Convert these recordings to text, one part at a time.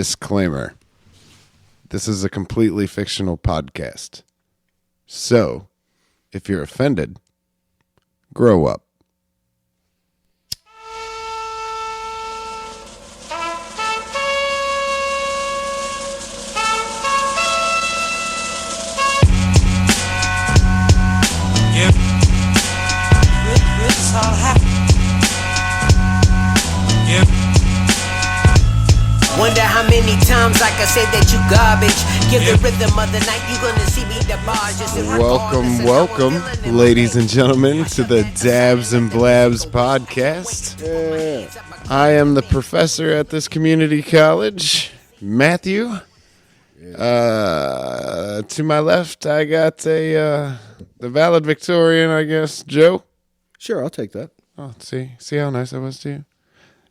Disclaimer. This is a completely fictional podcast. So, if you're offended, grow up. Wonder how many times I can say that you garbage. Give the rhythm of the night, you gonna see me the barges. Welcome, ladies and gentlemen, to the Dabs and Blabs podcast. I am the professor at this community college, Matthew. To my left, I got the valedictorian, I guess, Joe. Sure, I'll take that. Oh, see how nice I was to you.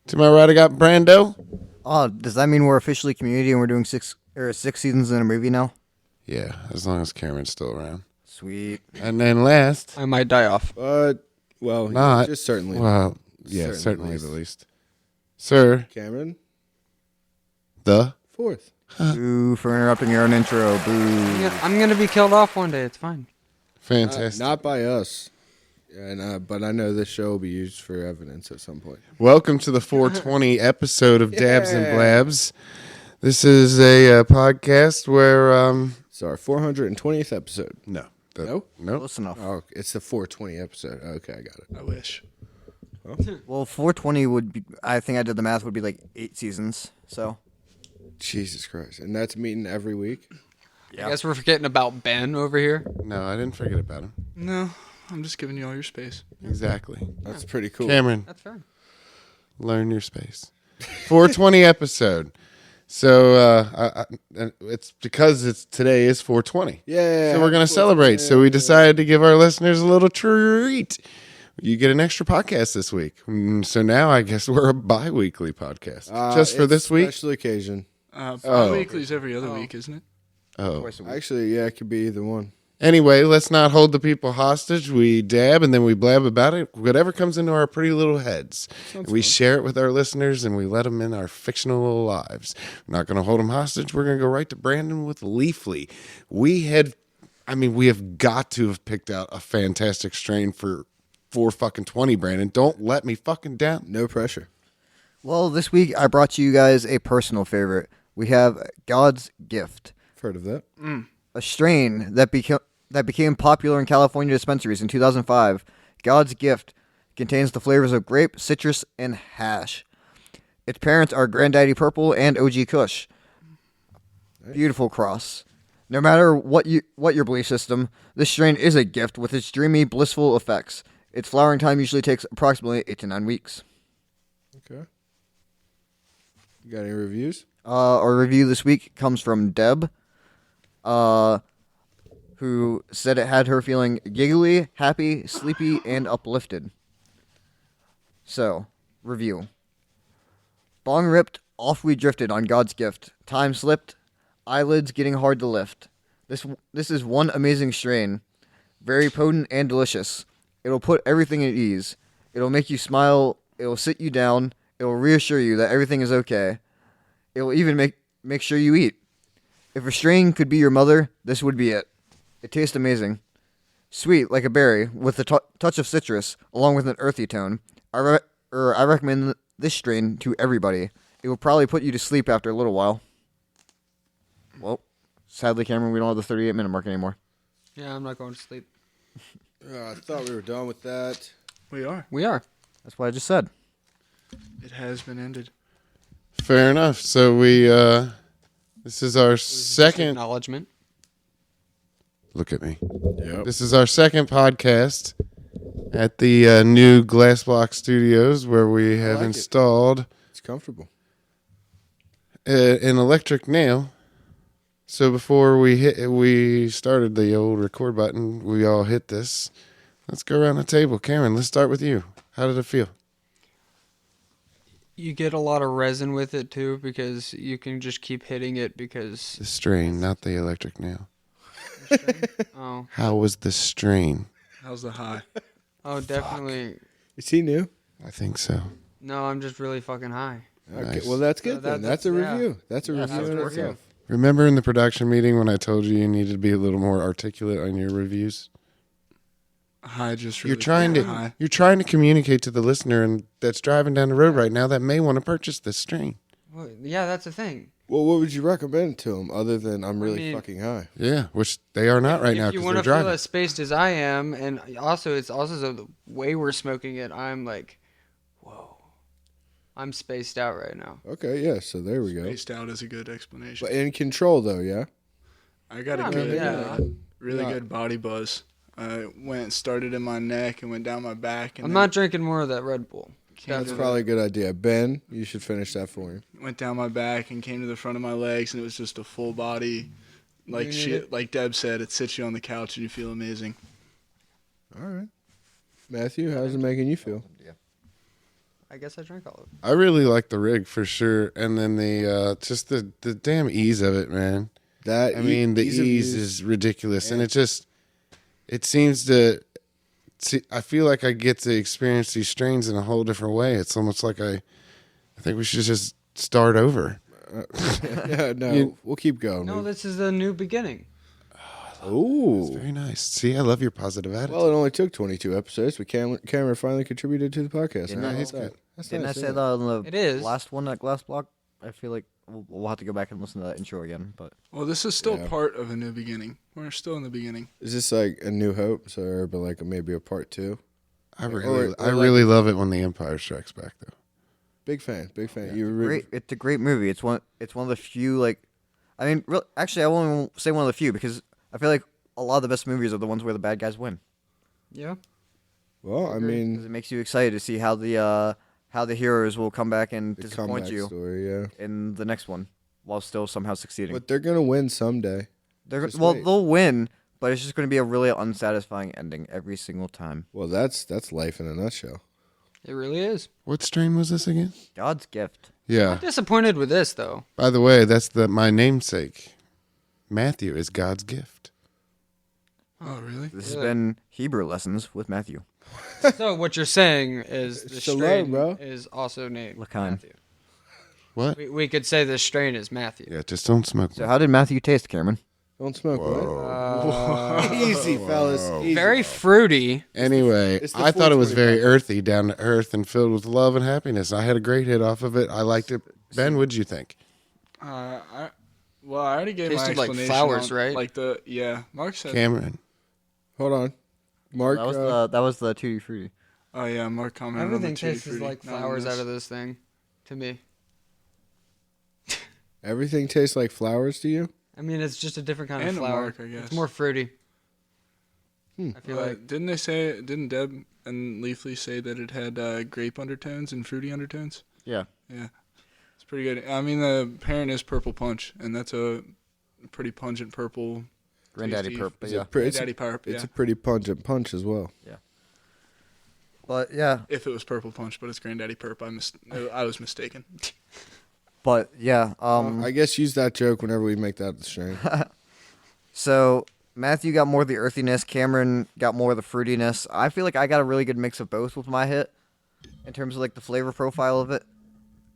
To my right, I got Brando. Oh, does that mean we're officially community and we're doing six seasons in a movie now? Yeah, as long as Cameron's still around. Sweet. And then last, I might die off. Well, not just certainly. Well, yeah, certainly the least. Sir, Cameron, the fourth. Boo for interrupting your own intro. Boo. I'm gonna be killed off one day. It's fine. fantastic. Not by us. And but I know this show will be used for evidence at some point. Welcome to the 420 episode of Dabs and Blabs. This is a podcast where It's our 420th episode. no. No? Close enough. Oh, it's the 420 episode. Okay, I got it. I wish. Well, 420 would be, I think I did the math, would be like 8 seasons. So, Jesus Christ. And that's meeting every week? I guess we're forgetting about Ben over here. No, I didn't forget about him. No, I'm just giving you all your space. Exactly. That's pretty cool. Cameron, That's fair. learn your space. 420 episode. So it's because today is 420. Yeah. So we're going to celebrate. So we decided to give our listeners a little treat. You get an extra podcast this week. So now I guess we're a bi-weekly podcast. Just for it's this week? Special occasion. Bi-weekly's every other week, isn't it? Oh. Actually, yeah, it could be either one. Anyway, let's not hold the people hostage. We dab and then we blab about it. Whatever comes into our pretty little heads. We share it with our listeners and we let them in our fictional little lives. We're not going to hold them hostage. We're going to go right to Brandon with Leafly. We have got to have picked out a fantastic strain for 420, Brandon. Don't let me fucking down. No pressure. well, this week I brought you guys a personal favorite. We have God's Gift, Heard of that? a strain that became popular in California dispensaries in 2005. God's Gift contains the flavors of grape, citrus, and hash. Its parents are Granddaddy Purple and OG Kush. Beautiful cross. No matter what your belief system, this strain is a gift with its dreamy, blissful effects. Its flowering time usually takes approximately 8 to 9 weeks. Okay. You got any reviews? Our review this week comes from Deb, who said it had her feeling giggly, happy, sleepy, and uplifted. So, review. Bong ripped, off we drifted on God's Gift. Time slipped, eyelids getting hard to lift. This is one amazing strain. Very potent and delicious. It'll put everything at ease. It'll make you smile. It'll sit you down. It'll reassure you that everything is okay. It'll even make sure you eat. If a strain could be your mother, this would be it. It tastes amazing. Sweet like a berry with a touch of citrus along with an earthy tone. I recommend this strain to everybody. It will probably put you to sleep after a little while. Well, sadly, Cameron, we don't have the 38-minute mark anymore. Yeah, I'm not going to sleep. I thought we were done with that. We are. We are. That's what I just said. It has been ended. Fair enough. So we, this is our second. Acknowledgement. Look at me. Yep. This is our second podcast at the new Glass Block Studios where we have like it. installed It's comfortable. an electric nail. So before we started the old record button, we all hit this. Let's go around the table. Cameron, let's start with you. How did it feel? You get a lot of resin with it too because you can just keep hitting it because. The strain, not the electric nail. Oh. How was the strain? How's the high? Oh, definitely. Is he new? I think so. No, I'm just really fucking high. Okay, Nice. well that's So good. Then. that's- That's a yeah. review. That's a Yeah, review that's in a review. itself. Remember in the production meeting when I told you needed to be a little more articulate on your reviews? High just You're really trying to high. you're trying to communicate to the listener and that's driving down the road right now that may want to purchase this strain. Well, yeah, that's the thing. Well, what would you recommend to them other than I'm really mean- fucking high? Yeah, which they are not right now If you because want they're to feel driving. as spaced as I am, and also it's also the way we're smoking it, I'm like, whoa, I'm spaced out right now. Okay, yeah. So there we go. Spaced out is a good explanation. But in control though, yeah. I got Yeah, I a mean, good, yeah. really Not- good body buzz. I started in my neck and went down my back. And I'm then not drinking more of that Red Bull. That's to probably a good idea. Ben, you should finish that for him. went down my back and came to the front of my legs, and it was just a full body. Like You she, need it? like Deb said, it sits you on the couch and you feel amazing. All right. Matthew, how's it making you feel? I guess I drank all of it. I really like the rig for sure, and then the just the damn ease of it, man. That I mean, the ease of ease use- is ridiculous, and it seems to. See, I feel like I get to experience these strains in a whole different way. It's almost like I think we should just start over. yeah, no, You- we'll keep going. No, this is a new beginning. Ooh. Very nice. See, I love your positive attitude. Well, it only took 22 episodes, but Cameron finally contributed to the podcast. Didn't How I- about he's that? good. That's Didn't nice, I say isn't that on the It is. last one at Glass Block? I feel like we'll have to go back and listen to that intro again. But Well, this is still Yeah. part of a new beginning. We're still in the beginning. Is this like a New Hope, so but like maybe a part 2? I or really love it when the Empire Strikes Back, though. Big fan, big fan. Yeah. You were great, it's a great movie. It's one of the few I mean, actually, I won't say one of the few because I feel like a lot of the best movies are the ones where the bad guys win. Yeah. Well, I 'Cause mean, it makes you excited to see how the heroes will come back and the disappoint comeback you story, yeah. in the next one, while still somehow succeeding. But they're gonna win someday. just wait. They'll win, but it's just going to be a really unsatisfying ending every single time. Well, that's life in a nutshell. It really is. What strain was this again? God's gift. Yeah. I'm disappointed with this though. By the way, that's my namesake. Matthew is God's gift. Oh, really? This has Really? been Hebrew lessons with Matthew. So what you're saying is the Shalom, strain bro. is also named Lacan. Matthew. What? We could say the strain is Matthew. Yeah, just don't smoke. So how did Matthew taste, Cameron? Don't smoke, Whoa. right? Easy, fellas. Easy. Very fruity. Anyway, it's the I thought it was 420 very pack. earthy, down to earth, and filled with love and happiness. I had a great hit off of it. I liked it. Ben, what'd you think? I already gave my Tasted like explanation. flowers, on, right? Like Mark said. Cameron. Hold on, Mark. That was the Tutti Frutti. Oh yeah, Mark commented Everything on the Tutti tastes Frutti, like not on flowers this. out of this thing, to me. everything tastes like flowers to you. I mean, it's just a different kind And of a flower. mark, I guess. It's more fruity. I feel like Didn't Deb and Leafly say that it had grape undertones and fruity undertones? Yeah. Yeah, it's pretty good. I mean, the parent is Purple Punch, and that's a pretty pungent purple. Granddaddy tasty- Perp. But It's yeah. a pre- it's, Granddaddy Perp. it's Yeah, a pretty pungent punch as well. But yeah. if it was Purple Punch, but it's Granddaddy Perp. I was mistaken. But yeah. I guess use that joke whenever we make that strain. So Matthew got more of the earthiness. Cameron got more of the fruitiness. I feel like I got a really good mix of both with my hit, in terms of like the flavor profile of it.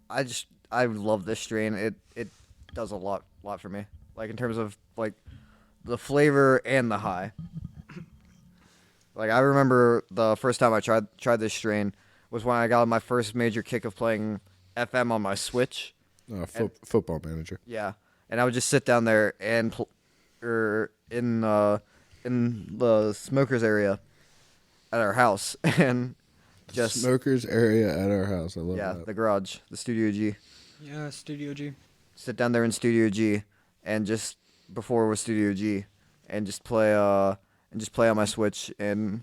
I love this strain. It does a lot for me. Like in terms of like the flavor and the high. Like I remember the first time I tried this strain was when I got my first major kick of playing FM on my Switch. Football manager. Yeah, and I would just sit down there and in the smokers area at our house and just Smokers area at our house. I love yeah, that. the garage, the Studio G. yeah, Studio G. Sit down there in Studio G and just before it was Studio G and just play on my Switch and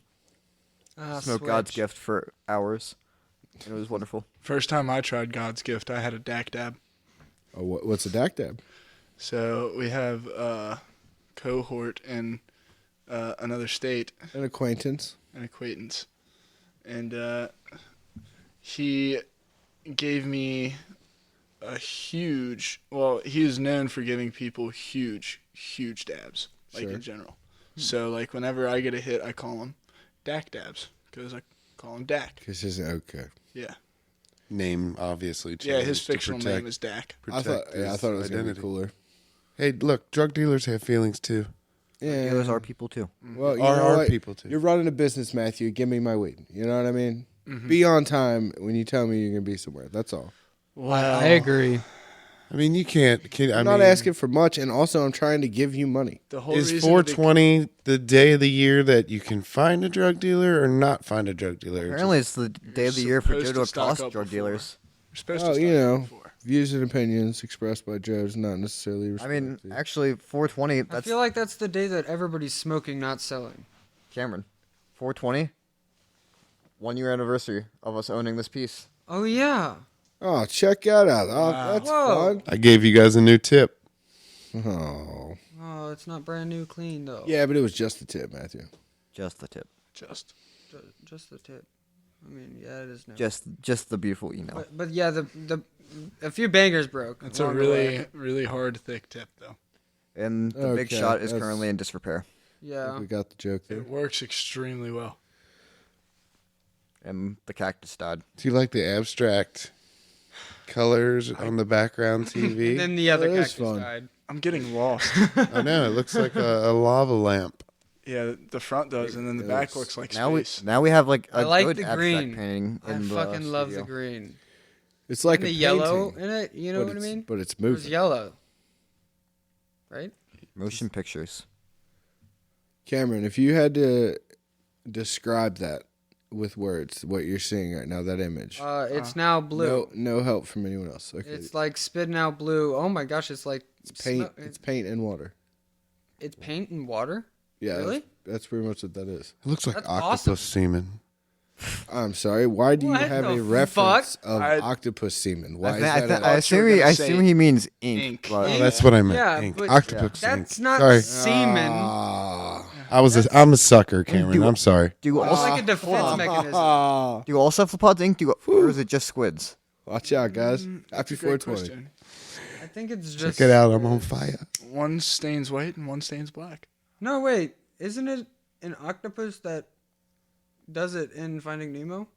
smoke God's Switch. gift for hours. And it was wonderful. First time I tried God's Gift, I had a DAC Dab. Oh, what's a DAC Dab? So we have a cohort in another state, An acquaintance. an acquaintance, and he gave me a huge. Well, he is known for giving people huge dabs, like Sure. in general. So like whenever I get a hit, I call him DAC Dabs because I call him DAC. Because he's okay. Yeah. name obviously changed. Yeah, his to fictional protect- name is Dak. I thought protect his it was gonna be identity. cooler. Hey, look, drug dealers have feelings too. Yeah, Dealers are people too. well, you Are know our what? people too. You're running a business, Matthew. Give me my weed. You know what I mean? Be on time when you tell me you're gonna be somewhere. That's all. Wow. I agree. I mean, you can't. I'm not asking for much, and also I'm trying to give you money. The whole Is reason 420 the day of the year that you can find a drug dealer or not find a drug dealer? Apparently, it's the day of the year for supposed Joe to to stock accost up drug before. dealers. You're supposed Oh, to you start know, before. views and opinions expressed by Joe is not necessarily. I mean, respected. actually, 420. I That's feel like that's the day that everybody's smoking, not selling. Cameron. 420. 1 year anniversary of us owning this piece. Oh yeah. Oh, check that out. Oh, that's Whoa. fun. I gave you guys a new tip. Oh, Oh, it's not brand new, clean though. yeah, but it was just a tip, Matthew. Just the tip. Just Just the tip. I mean, yeah, it is new. Just the beautiful email. But yeah, the a few bangers broke. it's a along the way. really hard thick tip though. And the big Okay, shot is that's- currently in disrepair. Yeah. We got the joke there. It works extremely well. And the cactus died. Do you like the abstract colors on the background TV? And then the other That is cactus fun. died. I'm getting lost. I know it looks like a lava lamp. Yeah, the front does, and then the back looks like space. Now we have like a I like good the abstract green. painting I in the fucking love the studio. green. It's like And a the yellow painting, in it. You know but what I it's- mean? But it's It was moving. yellow. Right? Motion pictures. Cameron, if you had to describe that with words, what you're seeing right now, that image. It's now blue. No help from anyone else. Okay. It's like spitting out blue. Oh my gosh, it's like paint. It's paint and water. It's paint and water. Yeah, Really? that's pretty much what that is. It looks like That's octopus awesome. semen. I'm sorry. Why do you What have the a reference fuck? of I- octopus semen? Why I, is thi- I, that? thi- a- I thought you assume were he, gonna I say assume he means ink. ink. but- Oh, that's what I meant. Yeah, ink. but Octopus That's ink. not Sorry, semen. Ah. I'm a sucker, Cameron. I'm sorry. Do you It's also like a defense mechanism. Ah. do you all cephalopods ink? Do you, or is it just squids? Watch out, guys. That's Happy a great 420. question. I think it's just. Check it out. I'm on fire. One stains white and one stains black. No, wait. Isn't it an octopus that does it in Finding Nemo?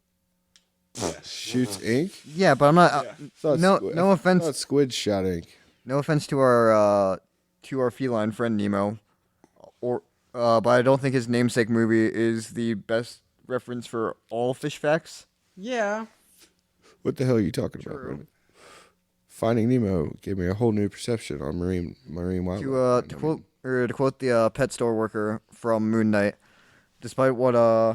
Yes. Shoots ink. Yeah, but I'm not. Thought No- squid- no I offense. thought squid shot ink. No offense to our feline friend Nemo, but I don't think his namesake movie is the best reference for all fish facts. Yeah. What the hell are you talking about, True. Brandon? Finding Nemo gave me a whole new perception on marine wildlife. To quote the pet store worker from Moon Knight, despite I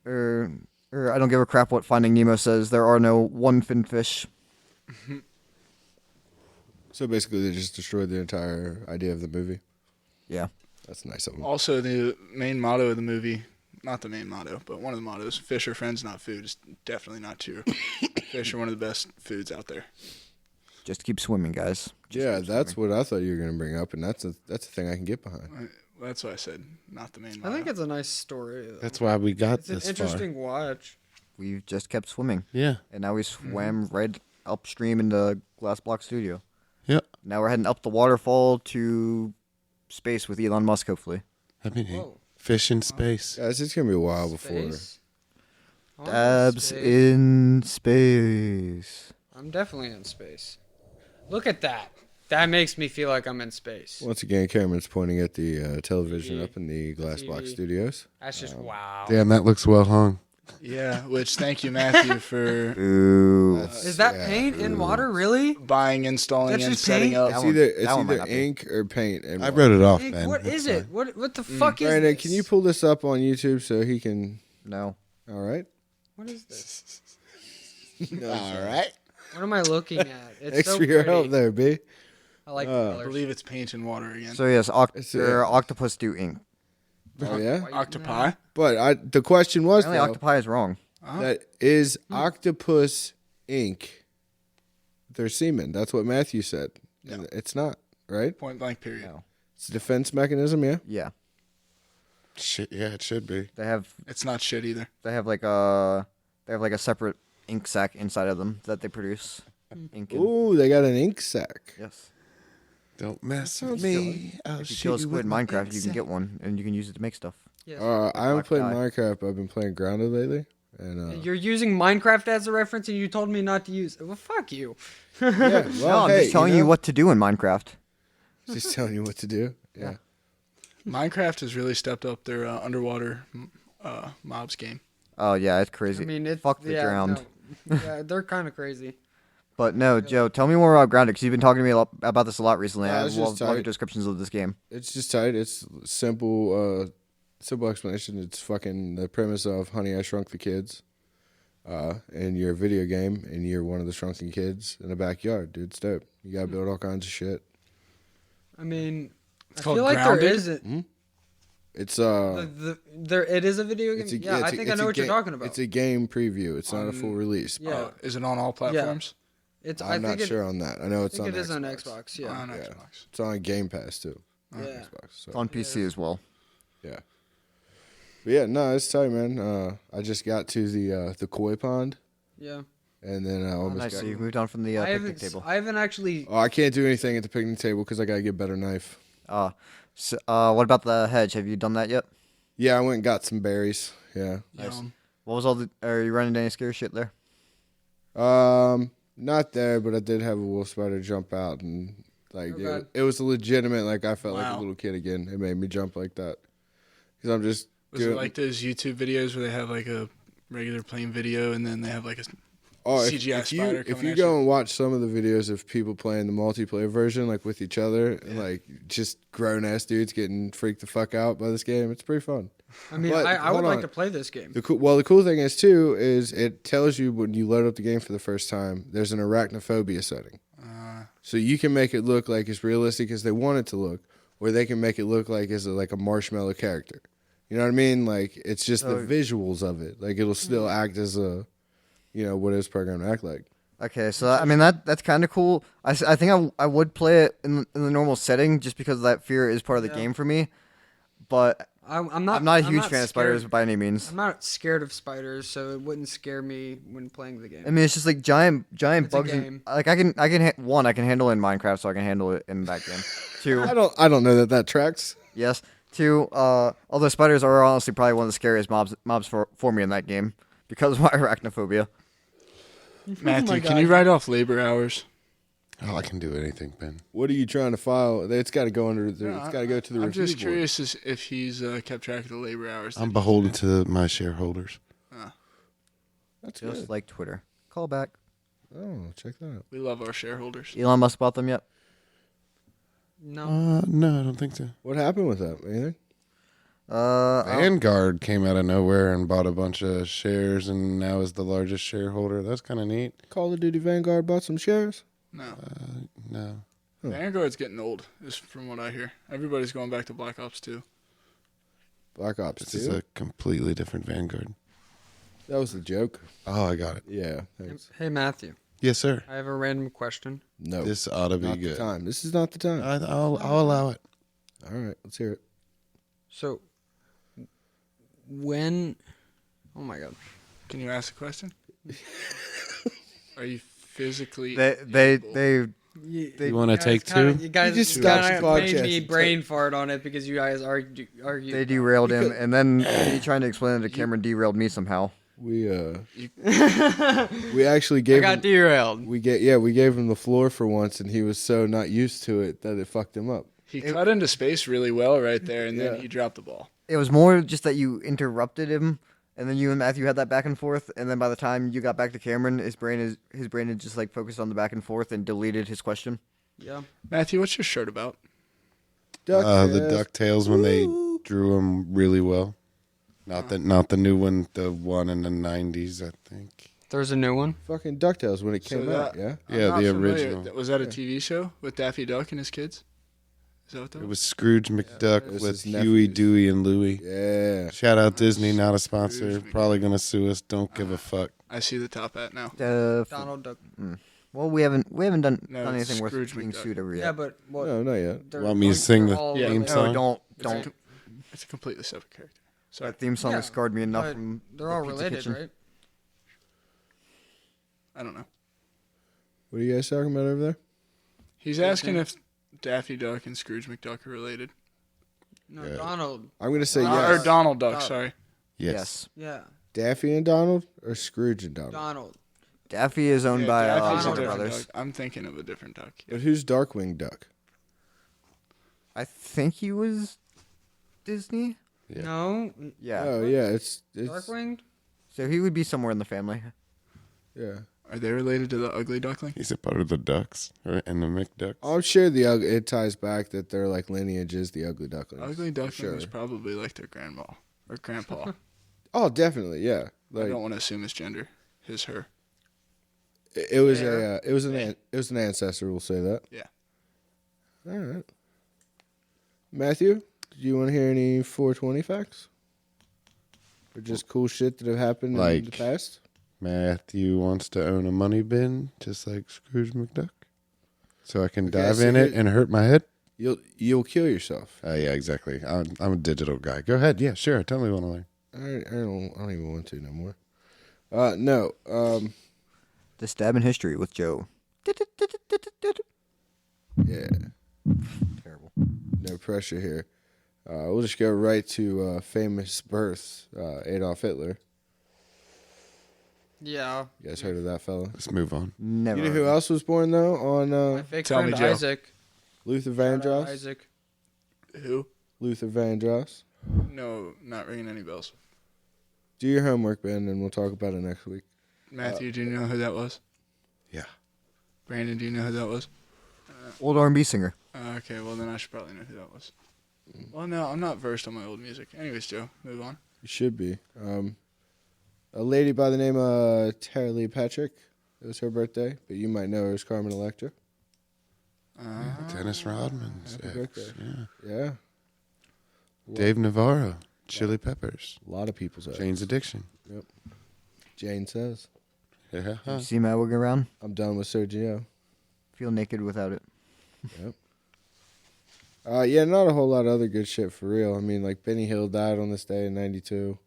don't give a crap what Finding Nemo says. There are no one-fin fish. So basically, they just destroyed the entire idea of the movie. Yeah. That's nice of them. Also, the main motto of the movie, not the main motto, but one of the mottos, fish are friends, not food, is definitely not true. Fish are one of the best foods out there. Just keep swimming, guys. Yeah, that's what I thought you were going to bring up, and that's a thing I can get behind. That's why I said not the main I motto. think it's a nice story. Though. That's why we got It's an this interesting watch. We've just kept swimming, far. Yeah. and now we swam right upstream into Glass Block Studio. Yeah. Now we're heading up the waterfall to space with Elon Musk, hopefully. That'd be neat. Whoa. Fish in space. Guys, it's going to be a while before. Space? I'm in Dabs space. in space. I'm definitely in space. Look at that. That makes me feel like I'm in space. Once again, Cameron's pointing at the television TV. up in the Glass Block TV. Studios. That's just wow. Damn, that looks well hung. Yeah, which thank you, Matthew, for Ooh. Is that paint in water, really? buying, installing, That's and just setting paint? up. That It's one- either, that one might not be. ink or paint. And I water. wrote it off, Like, man. what It's is fine. it? What the fuck is Brandon, this? can you pull this up on YouTube so he can? No. All right. What is this? All right. What am I looking at? It's Thanks so for your pretty. help there, B. I like the I colors. believe it's paint and water again. So yes, It's, octopus do ink. Oh yeah. Octopi. But the question was Apparently, though, octopi is wrong. that is octopus ink. Their semen. That's what Matthew said. And it's not right. Point blank period. No. It's a defense mechanism. Yeah. Yeah, Shit, yeah, it should be. they have It's not shit either. like a separate ink sac inside of them that they produce. Ink. In. Ooh, they got an ink sac. Yes. Don't mess with sounds me. I'll If you shoot kill a you squid with in my Minecraft, you can insect. get one, and you can use it to make stuff. Yes. I haven't Black played dye. Minecraft, but I've been playing Grounded lately, And You're using Minecraft as a reference, and you told me not to use it. Well, fuck you. yeah, well, No, I'm hey, just telling you know, what to do in Minecraft. Just telling you what to do. Yeah. Minecraft has really stepped up their underwater mobs game. Oh yeah, it's crazy. I mean, it's Fuck the ground. No. Yeah, they're kind of crazy. But no, Joe, tell me more about Grounded because you've been talking to me about this a lot recently. Yeah, I it's love just your tight. descriptions of this game. It's just tight. It's simple. Simple explanation. It's fucking the premise of Honey, I Shrunk the Kids. And you're a video game, and you're one of the shrunken kids in a backyard, dude. It's dope. You gotta build all kinds of shit. I mean, It's I called feel like Grounded? there isn't. It's There, it is a video game. it's a, Yeah, it's I a- think I it's know a what you're game- talking about. It's a game preview. It's not a full release. Yeah. Is it on all platforms? It's. I'm not sure on that. I know I it's think on it is Xbox. on Xbox. Yeah. On Yeah. Xbox. It's on Game Pass too. On Yeah. Xbox. So. It's on PC as well. Yeah. But yeah, no, it's tight, man. I just got to the koi pond, Yeah. and then I Oh, almost nice. got. So you've moved on from the I picnic haven't. table. I haven't actually. Oh, I can't do anything at the picnic table because I gotta get a better knife. What about the hedge? Have you done that yet? Yeah, I went and got some berries. Yeah. Yum. What was all the? Are you running into any scary shit there? Not there, but I did have a wolf spider jump out, and like Oh, God. it was a legitimate. Like I felt like a Wow. little kid again. It made me jump like that because I'm just. Was it like those YouTube videos where they have like a regular plain video and then they have like a CGI if spider you coming at go you? and watch some of the videos of people playing the multiplayer version, like with each other, and like just grown ass dudes getting freaked the fuck out by this game, it's pretty fun. I mean, But, I would hold like on. to play this game. The cool thing is too is it tells you when you load up the game for the first time there's an arachnophobia setting, so you can make it look like as realistic as they want it to look, or they can make it look like as like a marshmallow character. You know what I mean? Like it's just the visuals of it. Like it'll still act as a, what it was programmed to act like. Okay, so I mean that's kind of cool. I think I would play it in the normal setting just because that fear is part of the game for me. But I'm not. I'm not a huge fan scared. of spiders by any means. I'm not scared of spiders, so it wouldn't scare me when playing the game. I mean, it's just like giant It's a bugs. game. Like I can handle it in Minecraft, so I can handle it in that game. Two, I don't know that tracks. yes. Two, although spiders are honestly probably one of the scariest mobs for me in that game because of my arachnophobia. Matthew, can you write off labor hours? Oh, I can do anything, Ben. What are you trying to file? It's got to go under. It's got to go to the I'm review just board. curious if he's kept track of the labor hours. that I'm he's beholden put in. to my shareholders. That's Just good. like Twitter. Call back. Oh, check that out. We love our shareholders. Elon Musk bought them yet? No. No, I don't think so. What happened with that? Anything? Vanguard came out of nowhere and bought a bunch of shares and now is the largest shareholder. That's kind of neat. Call of Duty Vanguard bought some shares. No. No. Vanguard's getting old, is from what I hear. Everybody's going back to Black Ops 2. Black Ops This is 2. a completely different Vanguard. That was the joke. Oh, I got it. Yeah. Thanks. Hey Matthew, Yes, sir. I have a random question. No. This ought to be not the good. time. This is not the time. I'll allow it. All right. Let's hear it. So, when? Oh my God. Can you ask a question? Are you physically They You want to take two? You guys just just stopped kind the of made podcast. me brain fart on it because you guys argue. they derailed him, and then me trying to explain it to Cameron derailed me somehow. We we actually I gave got him, derailed. we gave him the floor for once, and he was so not used to it that it fucked him up. He cut into space really well right there, and then he dropped the ball. It was more just that you interrupted him, and then you and Matthew had that back and forth, and then by the time you got back to Cameron, his brain had just like focused on the back and forth and deleted his question. Yeah. Matthew, what's your shirt about? The DuckTales. DuckTales when they drew them really well. Not the new one, the one in the 90s, I think. There's a new one. Fucking DuckTales when it came So out. Yeah. I'm Yeah, not the familiar. original. Was that a TV show with Daffy Duck and his kids? Is that what that It was? was Scrooge McDuck This with is Huey, nephews. Dewey, and Louie. Yeah. Shout out Disney, not a sponsor. Scrooge Probably gonna sue us. Don't give a fuck. I see the top hat now. Donald Duck. Well, we haven't done No, anything worth Scrooge being McDuck. sued over yet. Yeah, but what? No, not yet. they're- Want me to like, sing they're the all theme related. song? No, It's don't. It's a completely separate character. Sorry. That theme song Yeah, has scarred me enough but from they're the all Pizza related, Kitchen. right? I don't know. What are you guys talking about over there? He's asking if Daffy Duck and Scrooge McDuck are related. No, Yeah. Donald. I'm gonna say Yes. Or yes. Donald Duck, Duck. Yes. Yes. Yeah. Daffy and Donald or Scrooge and Donald? Donald. Daffy is owned by Daffy's a Warner different Brothers. duck. I'm thinking of a different duck. Yeah. But who's Darkwing Duck? I think he was Disney. Yeah. No. Yeah. Oh yeah, it's Darkwing. So he would be somewhere in the family. yeah. Are they related to the ugly duckling? He's a part of the ducks and the McDucks. I'm sure it ties back that their like lineage is the ugly ducklings. Ugly duckling sure. is probably like their grandma or grandpa. Oh, definitely, yeah. I Like don't want to assume his gender. His, her. it was an ancestor. We'll say that. Yeah. All right. Matthew, do you want to hear any 420 facts? Or just cool shit that have happened in the Like- past? Matthew wants to own a money bin, just like Scrooge McDuck. So I can Okay, dive so in it here- and hurt my head? You'll kill yourself. Yeah, exactly. I'm a digital guy. Go ahead. Yeah, sure. Tell me what I learn. I don't even want to no more. No. The Stab in History with Joe. Yeah. Terrible. No pressure here. We'll just go right to famous birth, Adolf Hitler. Yeah. You guys heard of that fella? Let's move on. Never. You know who else was born though on My fake Tell me, friend Joe. Isaac. Luther Shout out Vandross? Isaac. Who? Luther Vandross. No, not ringing any bells. Do your homework, Ben, and we'll talk about it next week. Matthew, do you know who that was? Yeah. Brandon, do you know who that was? Old R&B singer. Okay, well then I should probably know who that was. Well, no, I'm not versed on my old music. Anyways, Joe, move on. You should be. A lady by the name of Tara Lee Patrick. It was her birthday, but you might know her as Carmen Electra. Dennis Rodman's Happy ex. birthday. Yeah. Yeah. Dave Navarro, Chili Peppers, A lot of people's ex. Jane's Addiction. Jane says. Yeah. You see Matt working around? I'm done with Sergio. Feel naked without it. Yeah, not a whole lot of other good shit for real. I mean, like Benny Hill died on this day in '92.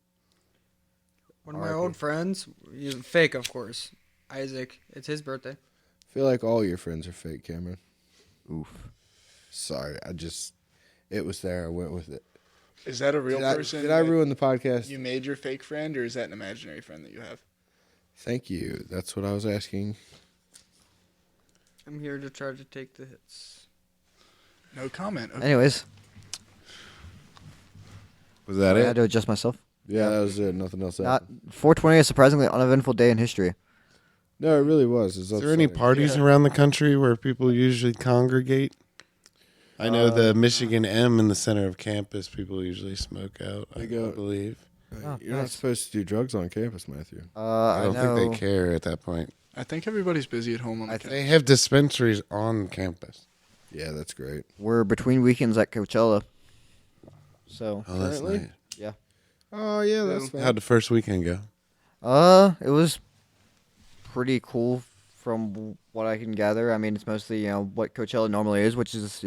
One of my old friends, he's fake, of course. Isaac. It's his birthday. I feel like all your friends are fake, Cameron. Oof. Sorry, it was there. I went with it. Is that a real person? Did I that ruin the podcast? You made your fake friend, or is that an imaginary friend that you have? Thank you. That's what I was asking. I'm here to try to take the hits. No comment. Okay. Anyways, Was that I had it? to adjust myself. Yeah, that was it. Nothing else Not happened. 420, a surprisingly uneventful day in history. No, it really was. Is there any parties around the country where people usually congregate? I know the Michigan M in the center of campus, people usually smoke out, I go- believe. Oh, You're not nice. supposed to do drugs on campus, Matthew. I I don't know. think they care at that point. I think everybody's busy at home on the couch. They have dispensaries on campus. Yeah, that's great. We're between weekends at Coachella. So, Oh, that's Currently? nice. Oh, yeah, that's fine. How'd the first weekend go? it was pretty cool from what I can gather. I mean, it's mostly, what Coachella normally is, which is,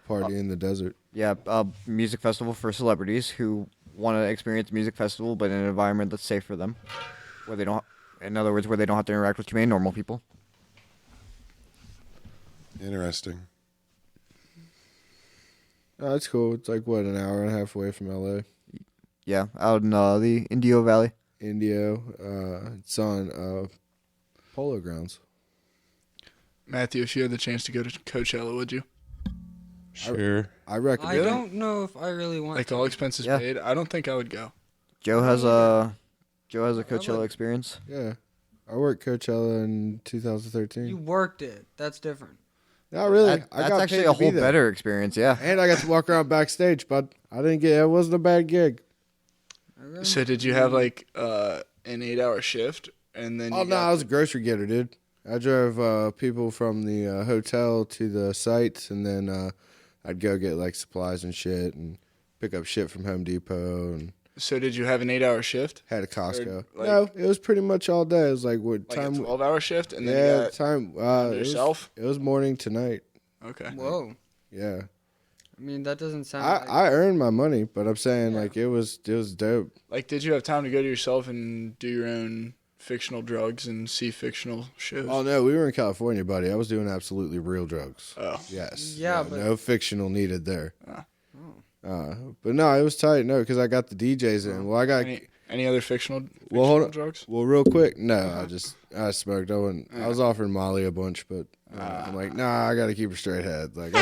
Party in the desert. a music festival for celebrities who want to experience a music festival, but in an environment that's safe for them, where they don't, in other words, where they don't have to interact with too many normal people. Interesting. Oh, that's cool. It's like, what, an hour and a half away from LA? Yeah, out in the Indio Valley. Indio. It's on Polo Grounds. Matthew, if you had the chance to go to Coachella, would you? Sure. I recommend I it. don't know if I really want Like to. all expenses Yeah. paid? I don't think I would go. Joe has a Coachella experience. Yeah. I worked Coachella in 2013. You worked it. That's different. Not really. That's I got actually paid a to be whole there. better experience. Yeah. And I got to walk around backstage, but I didn't get it. Wasn't a bad gig. I really- So did you have like an 8-hour shift, and then? Oh, no, I was a grocery getter, dude. I drove people from the hotel to the sites, and then I'd go get like supplies and shit and pick up shit from Home Depot and So did you have an 8-hour shift? had a Costco. Or, like- No, it was pretty much all day. It was like what Like time? a 12-hour shift, and then Yeah, you got time. under yourself? It was morning to night. Okay. Whoa. Yeah, I mean, that doesn't sound like... I earned my money, but I'm saying like it was dope. Like, did you have time to go to yourself and do your own fictional drugs and see fictional shows? Oh no, we were in California, buddy. I was doing absolutely real drugs. Oh. Yes. Yeah, but- no fictional needed there. But no, it was tight. No, because I got the DJs in. Well, I got. Any other fictional Hold on. drugs? Well, real quick. No, I smoked. I was offering Molly a bunch, but I'm like, nah, I got to keep a straight head. Like,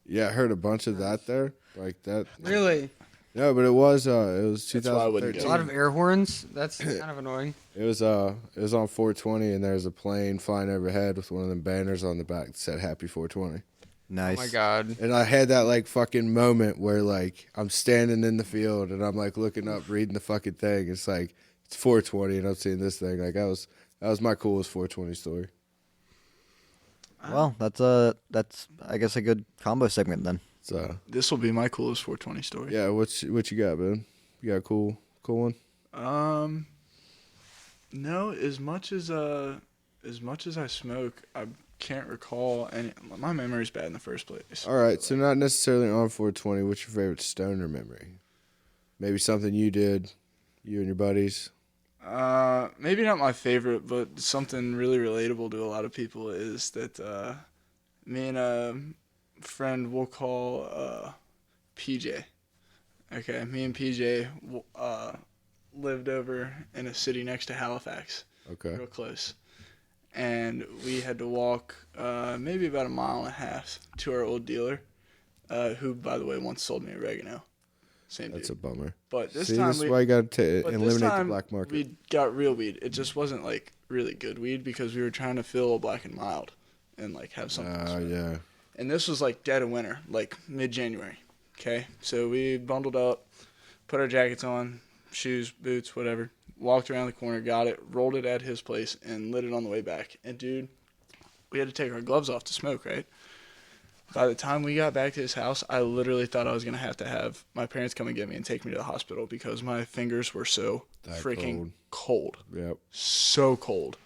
yeah, I heard a bunch of that there, like that. Really? No, but it was That's why I wouldn't 2013. A lot of air horns. That's kind of annoying. It was on 420, and there was a plane flying overhead with one of them banners on the back that said "Happy 420." Nice. Oh my god. And I had that like fucking moment where like I'm standing in the field and I'm like looking up, reading the fucking thing. It's like it's 420, and I'm seeing this thing. Like that was my coolest 420 story. Well, that's I guess a good combo segment then. So This will be my coolest 420 story. yeah, what you got, man? You got a cool one? No, as much as I smoke, I can't recall any. My memory's bad in the first place. All right, so not necessarily on 420. What's your favorite stoner memory? Maybe something you did, you and your buddies. Maybe not my favorite, but something really relatable to a lot of people is that me and a friend we'll call PJ. Okay, me and PJ lived over in a city next to Halifax, Okay. real close, and we had to walk maybe about 1.5 miles to our old dealer, who, by the way, once sold me oregano. Same That's dude. a bummer. But this See, time this is why you got to but this eliminate the time black market. we got real weed. It just wasn't like really good weed because we were trying to fill a black and mild and like have something. to smoke. Yeah. And this was like dead of winter, like mid-January. Okay, so we bundled up, put our jackets on, shoes, boots, whatever. Walked around the corner, got it, rolled it at his place, and lit it on the way back. And dude, we had to take our gloves off to smoke, right? By the time we got back to his house, I literally thought I was going to have my parents come and get me and take me to the hospital because my fingers were so That freaking cold. Yep. So cold.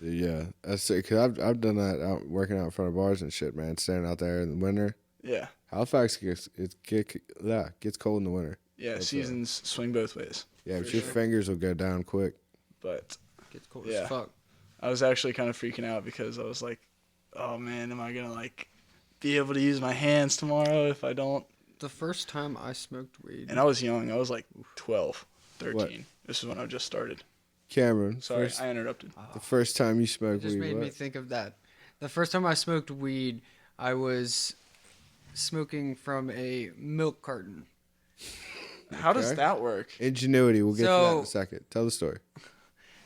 Yeah. That's it. Cause I've done that out working out in front of bars and shit, man. Standing out there in the winter. Yeah. Halifax gets cold in the winter. Yeah, That's seasons swing both ways. Yeah, For but your sure. fingers will go down quick. But Gets cold Yeah. as fuck. I was actually kind of freaking out because I was like, oh man, am I going to like be able to use my hands tomorrow if I don't? The first time I smoked weed. And I was young. I was like 12, 13. What? This is when I just started. Cameron, Sorry, first, I interrupted. the first time you It smoked just weed, made me what? think of that. The first time I smoked weed, I was smoking from a milk carton. How does Okay. that work? Ingenuity. We'll get to that in So- a second. Tell the story.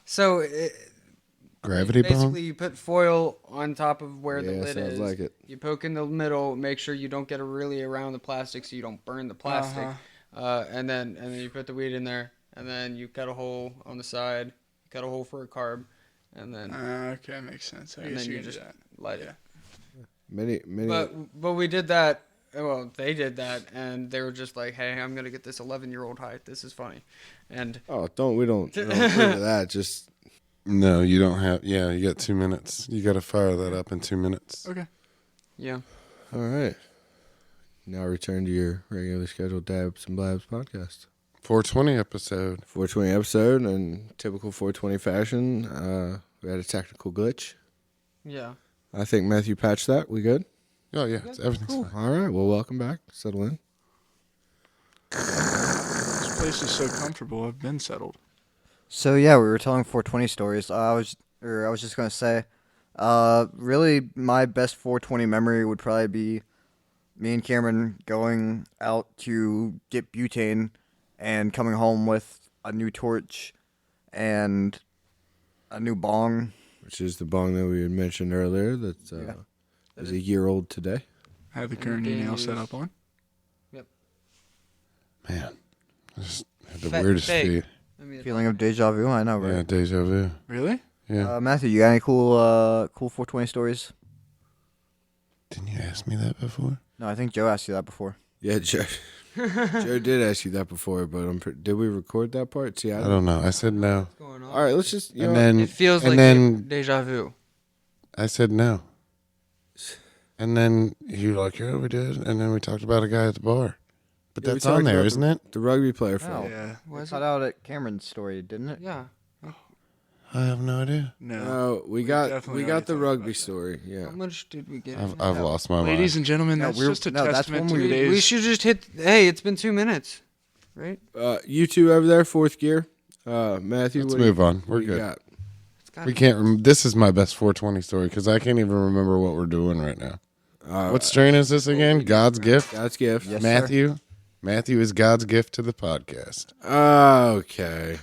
So Gravity basically, bong. you put foil on top of where the Yeah, lid sounds is. like it. You poke in the middle, make sure you don't get it really around the plastic, so you don't burn the plastic. And then you put the weed in there, and then you cut a hole on the side, cut a hole for a carb, and then Okay, makes sense. I and guess then you you can do just that. light Yeah. it. Many. But we did that. Well, they did that, and they were just like, "Hey, I'm gonna get this 11-year-old high. This is funny," and Oh, we don't prove that. Just No, you don't have. Yeah, you got 2 minutes. You got to fire that up in 2 minutes. Okay. yeah. all right. Now return to your regularly scheduled Dabs and Blabs podcast. 420 episode. 420 episode in typical 420 fashion. We had a technical glitch. Yeah. I think Matthew patched that. We good? Oh yeah, everything's fine. All right. Well, welcome back. Settle in. This place is so comfortable. I've been settled. So yeah, we were telling 420 stories. I was just gonna say, really, my best 420 memory would probably be me and Cameron going out to get butane and coming home with a new torch and a new bong. Which is the bong that we had mentioned earlier. That is a year old today. I have the current email days. set up on. Man, I just had the Fake- weirdest fake. feet. I mean, Feeling of deja vu. I know, Yeah, right? deja vu. Really? Yeah. Matthew, you got any cool 420 stories? Didn't you ask me that before? No, I think Joe asked you that before. Yeah, Joe. Joe did ask you that before, but did we record that part? See, I don't know. I said no. what's going on? All right, let's just. And then It feels and like then deja vu. I said no. And then you were like, yeah, we did. And then we talked about a guy at the bar. But Yeah, we that's on talked there, about isn't it? The rugby player Oh. friend. Yeah. Was Cut it? out at Cameron's story, didn't it? Yeah. I have no idea. No. we got definitely the already talked rugby about story. Yeah. How much did we get? I've lost my Ladies mind. and gentlemen, No, that's we're- just a no, that's testament when to we- today's. We should just hit. Hey, it's been 2 minutes, right? You two over there, fourth gear. Matthew, Let's what do you- move on. what We're do you good. got? It's got We can't. This is my best 420 story because I can't even remember what we're doing right now. What strain is this again? God's gift. God's gift. Yes, sir. Matthew is God's gift to the podcast. Okay.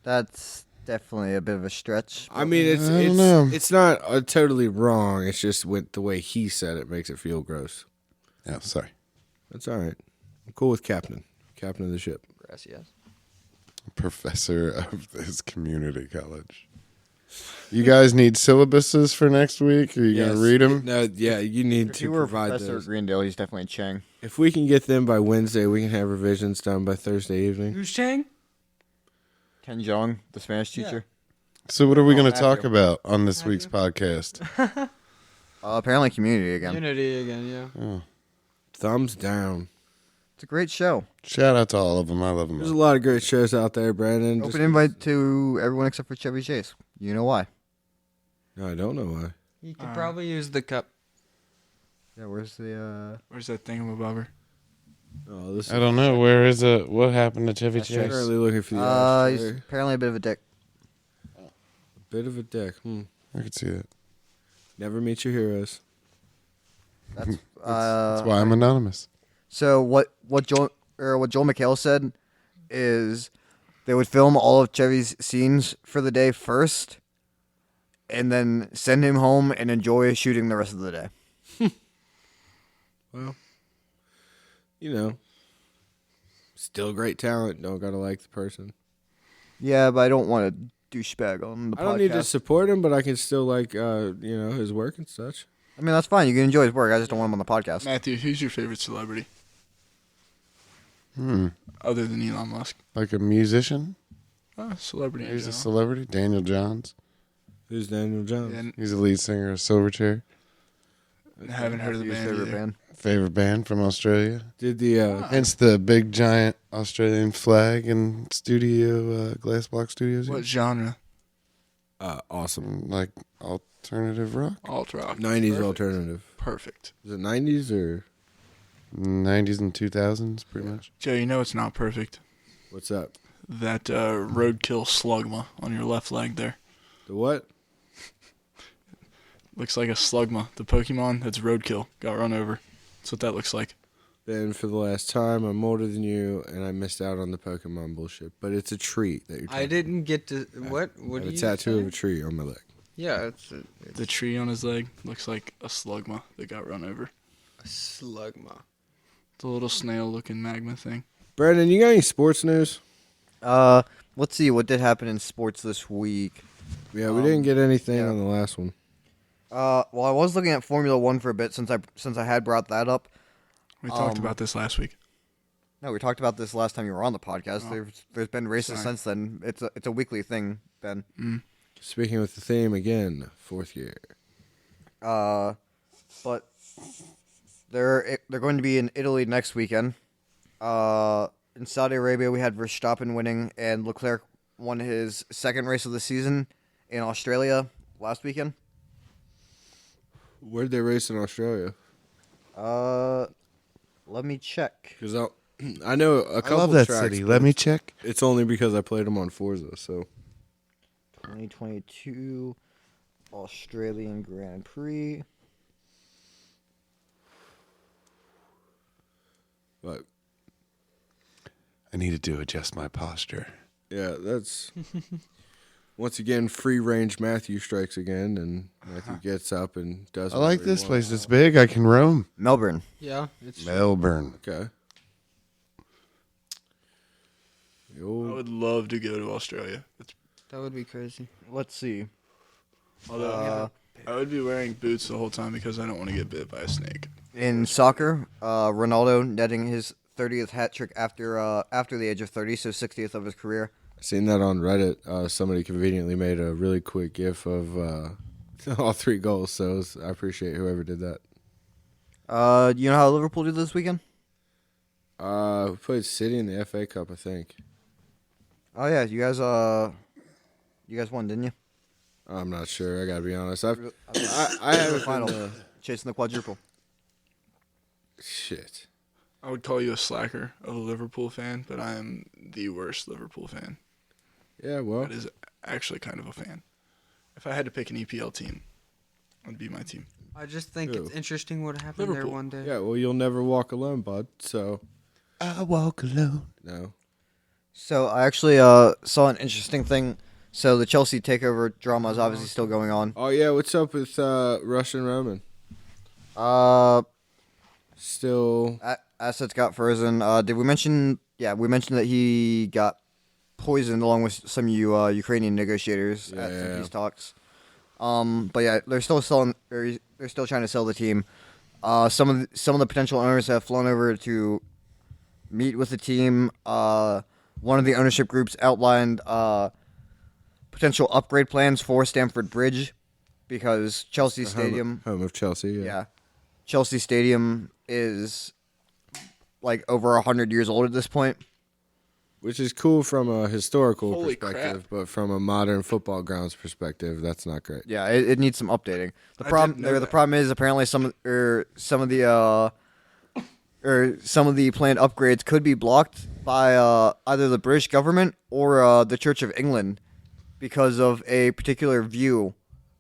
That's definitely a bit of a stretch. I mean, I don't know. it's not totally wrong. It's just with the way he said it makes it feel gross. Oh, sorry. That's all right. I'm cool with captain of the ship. Gracias. Professor of this community college. You guys need syllabuses for next week? Are you gonna read them? No, yeah, you need If to you were a provide Professor those. Greendale, he's definitely Chang. If we can get them by Wednesday, we can have revisions done by Thursday evening. Who's Chang? Ken Jeong, the Spanish teacher. So what are we gonna Matthew. talk about on this week's podcast? Apparently community again. Unity again, yeah. Thumbs down. It's a great show. Shout out to all of them. I love them. There's a all. lot of great shows out there, Brandon. Open invite to everyone except for Chevy Chase. You know why? No, I don't know why. You could probably use the cup. Yeah, where's the Where's that thingamabobber? Oh, this I is don't know. Where is it? What happened to Chevy That's Chase? currently looking for the he's ashtray. apparently a bit of a dick. Bit of a dick. I could see it. Never meet your heroes. That's That's why I'm anonymous. So what Joel McHale said is they would film all of Chevy's scenes for the day first, and then send him home and enjoy shooting the rest of the day. Well, you know, still great talent. Don't gotta like the person. Yeah, but I don't want to douchebag on the podcast. I don't need to support him, but I can still like, his work and such. I mean, that's fine. You can enjoy his work. I just don't want him on the podcast. Matthew, who's your favorite celebrity Hmm. other than Elon Musk? Like a musician? Celebrity. in He's a general. celebrity. Daniel Johns. Who's Daniel Jones? And He's the lead singer of Silverchair. haven't heard of the Matthew's band. favorite either. band. Favorite band from Australia. Did the Hence the big giant Australian flag and studio, Glass Block Studios. What genre? awesome Like alternative rock. Alt rock. 90s Perfect. alternative? Perfect. Is it 90s or 90s and 2000s, pretty much. Joe, you know it's not perfect. what's up? That roadkill slugma on your left leg there. The what? Looks like a slugma. The Pokemon that's roadkill. Got run over. That's what that looks like. Ben, for the last time, I'm older than you, and I missed out on the Pokemon bullshit. But it's a tree that you're I didn't get to what? I What have do a you tattoo say? of a tree on my leg. Yeah, it's The tree on his leg looks like a slugma that got run over. a slugma. It's a little snail-looking magma thing. Brandon, you got any sports news? Let's see what did happen in sports this week. Yeah, we didn't get anything yeah. on the last one. Well, I was looking at Formula One for a bit since I had brought that up. We talked about this last week. No, we talked about this last time you were on the podcast. Oh. There's been races Sorry. since then. It's a weekly thing, Ben. Speaking with the theme again, fourth year. But they're going to be in Italy next weekend. In Saudi Arabia, we had Verstappen winning, and Leclerc won his second race of the season in Australia last weekend. Where'd they race in Australia? Let me check. Because I know a I couple love that tracks, city. but Let me check. It's only because I played them on Forza, so 2022 Australian Grand Prix. but I needed to adjust my posture. yeah, that's once again free range Matthew strikes again, and Matthew gets up and does. I like whatever he this place. wants. It's big. I can roam. Melbourne. Yeah, it's Melbourne. Okay. I would love to go to Australia. that would be crazy. Let's see. Although I would be wearing boots the whole time because I don't want to get bit by a snake. In soccer, Ronaldo netting his 30th hat trick after the age of 30, so 60th of his career. Seen that on Reddit. Somebody conveniently made a really quick GIF of all three goals. So I appreciate whoever did that. You know how Liverpool did this weekend? We played City in the FA Cup, I think. Oh yeah, you guys You guys won, didn't you? I'm not sure. I gotta be honest. I haven't Final. been, Chasing the quadruple. shit. I would call you a slacker of a Liverpool fan, but I am the worst Liverpool fan. Yeah, well, That is actually kind of a fan. If I had to pick an EPL team, it'd be my team. I just think Who? it's interesting what happened there Liverpool. one day. yeah, well, you'll never walk alone, bud. So I walk alone. no. So I actually saw an interesting thing. So the Chelsea takeover drama is obviously still going on. Oh yeah, what's up with Russian Roman? Uh, Still, assets got frozen. Did we mention? Yeah, we mentioned that he got poisoned along with some Ukrainian negotiators at some Yeah. peace talks. But yeah, they're still selling. They're still trying to sell the team. Some of the potential owners have flown over to meet with the team. One of the ownership groups outlined potential upgrade plans for Stamford Bridge because Chelsea Stadium. home of Chelsea. Yeah, Chelsea Stadium is like over 100 years old at this point. Which is cool from a historical Holy perspective, crap. but from a modern football grounds perspective, that's not great. Yeah, it needs some updating. The I problem didn't know the that. problem is apparently some of the planned upgrades could be blocked by either the British government or the Church of England because of a particular view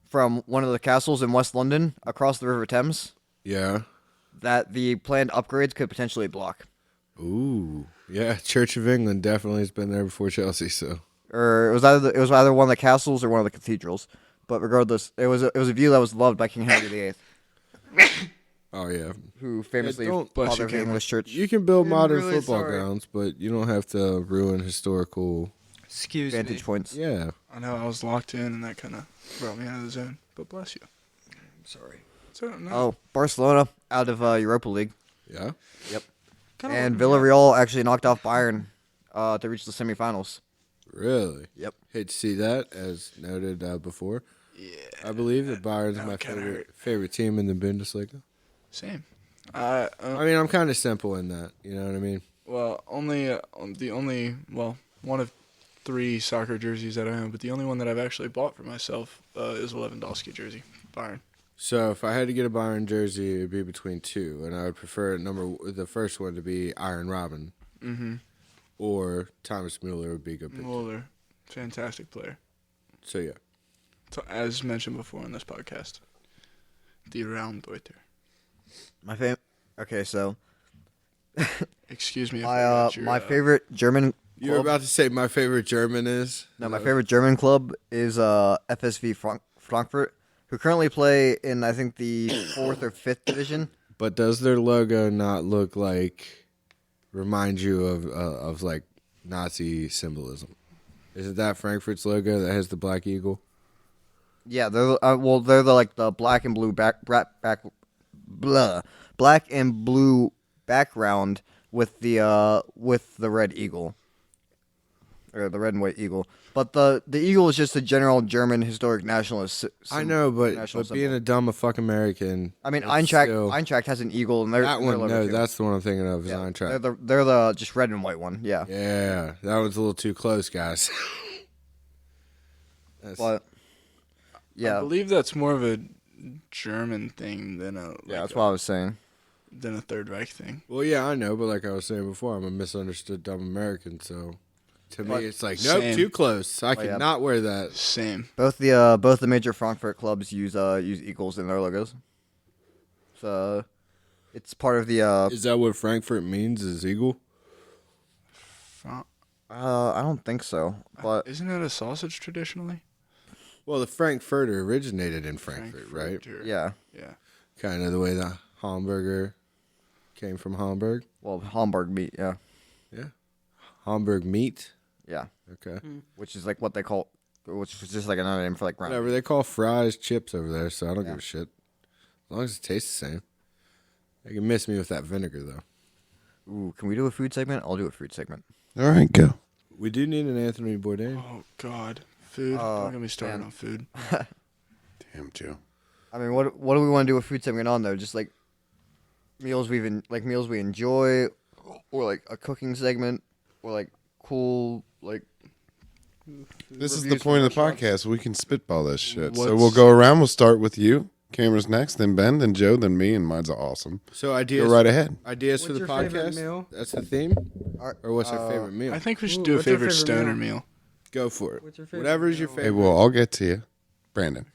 from one of the castles in West London across the River Thames Yeah. that the planned upgrades could potentially block. Ooh. Yeah, Church of England definitely has been there before Chelsea, so. Or it was either one of the castles or one of the cathedrals. But regardless, it was a view that was loved by King Henry VIII, Oh yeah. who famously don't- Bless fathered you, the Cameron. English Church. You can build I'm modern really football sorry. grounds, but you don't have to ruin historical. Excuse Vantage me. points. Yeah. I know I was locked in, and that kind of brought me out of the zone. But bless you. Sorry. So, no. Oh, Barcelona out of Europa League, Yeah. and Villarreal actually knocked off Bayern to reach the semifinals. Really? Yep. Hate to see that, as noted before. Yeah. I believe that Bayern's that my would kinda favorite team in the Bundesliga. Same. I mean, I'm kind of simple in that. You know what I mean? Well, one of 3 soccer jerseys that I own, but the only one that I've actually bought for myself is a Lewandowski jersey, Bayern. So if I had to get a Bayern jersey, it'd be between 2, and I would prefer the first one to be Iron Robin, Mm-hmm. or Thomas Mueller would be a good pick. Mueller, fantastic player. So yeah. So, as mentioned before on this podcast, the Raumdeuter. Okay, so Excuse me if I got your, my favorite German You were club, about to say my favorite German is. no, my favorite German club is FSV Frankfurt, who currently play in I think the 4th or 5th division. But does their logo not look like, remind you of like Nazi symbolism? Isn't that Frankfurt's logo that has the black eagle? Yeah, they're the black and blue black and blue background with the red eagle, or the red and white eagle. But the eagle is just a general German historic nationalist. I know, but national being symbol. a dumb fucking American. I mean, it's Eintracht still- Eintracht has an eagle, and that one. No, too. that's the one I'm thinking of. Is Yeah, Eintracht. they're the just red and white one. Yeah, Yeah, that one's a little too close, guys. That's, but I yeah, believe that's more of a German thing than that's what I was saying. than a Third Reich thing. well, yeah, I know, but like I was saying before, I'm a misunderstood dumb American, so to me, it's like, nope, Same. too close. I yeah. cannot wear that. Same. Both the major Frankfurt clubs use eagles in their logos. So it's part of the Is that what Frankfurt means? Is eagle? I don't think so, but Isn't it a sausage traditionally? Well, the Frankfurter originated in Frankfurt, right? Frankfurter. yeah. Yeah. Kind of the way the hamburger came from Hamburg. Well, Hamburg meat, yeah. Hamburg meat. Yeah. Okay. Which is like what they call, which is just like another name for like ground. Whatever, they call fries chips over there, so I don't give a shit. As long as it tastes the same. They can miss me with that vinegar, though. Ooh, can we do a food segment? I'll do a food segment. All right, go. We do need an Anthony Bourdain. Oh God, food. Don't get me started man. on food. Damn, Joe. I mean, what do we want to do a food segment on though? Just like meals we enjoy, or like a cooking segment, or like cool like This is the Reviews point from of the restaurants. podcast. We can spitball this shit. So What's- we'll go around. We'll start with you. Cameron's next, then Ben, then Joe, then me, and mine's awesome. So ideas, Go right ahead. ideas for What's the your favorite podcast. meal? That's the theme, or what's our favorite meal? I think we should Ooh, do a what's your favorite favorite stoner meal? meal. Go for it. What's your favorite Whatever is your meal? favorite. Hey, we'll all get to you. Brandon.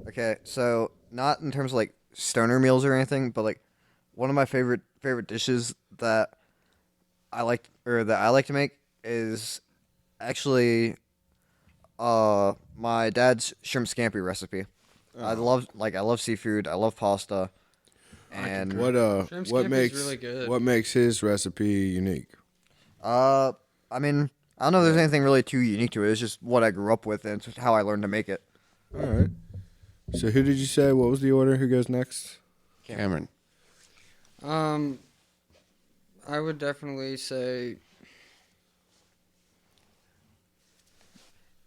Okay, so not in terms of like stoner meals or anything, but like one of my favorite dishes that I like to make is actually my dad's shrimp scampi recipe. I love seafood. I love pasta. And What Shrimp what scampi's makes really good. what makes his recipe unique? I mean, I don't know if there's anything really too unique to it. It's just what I grew up with and it's how I learned to make it. All right. So who did you say? What was the order? Who goes next? Cameron. I would definitely say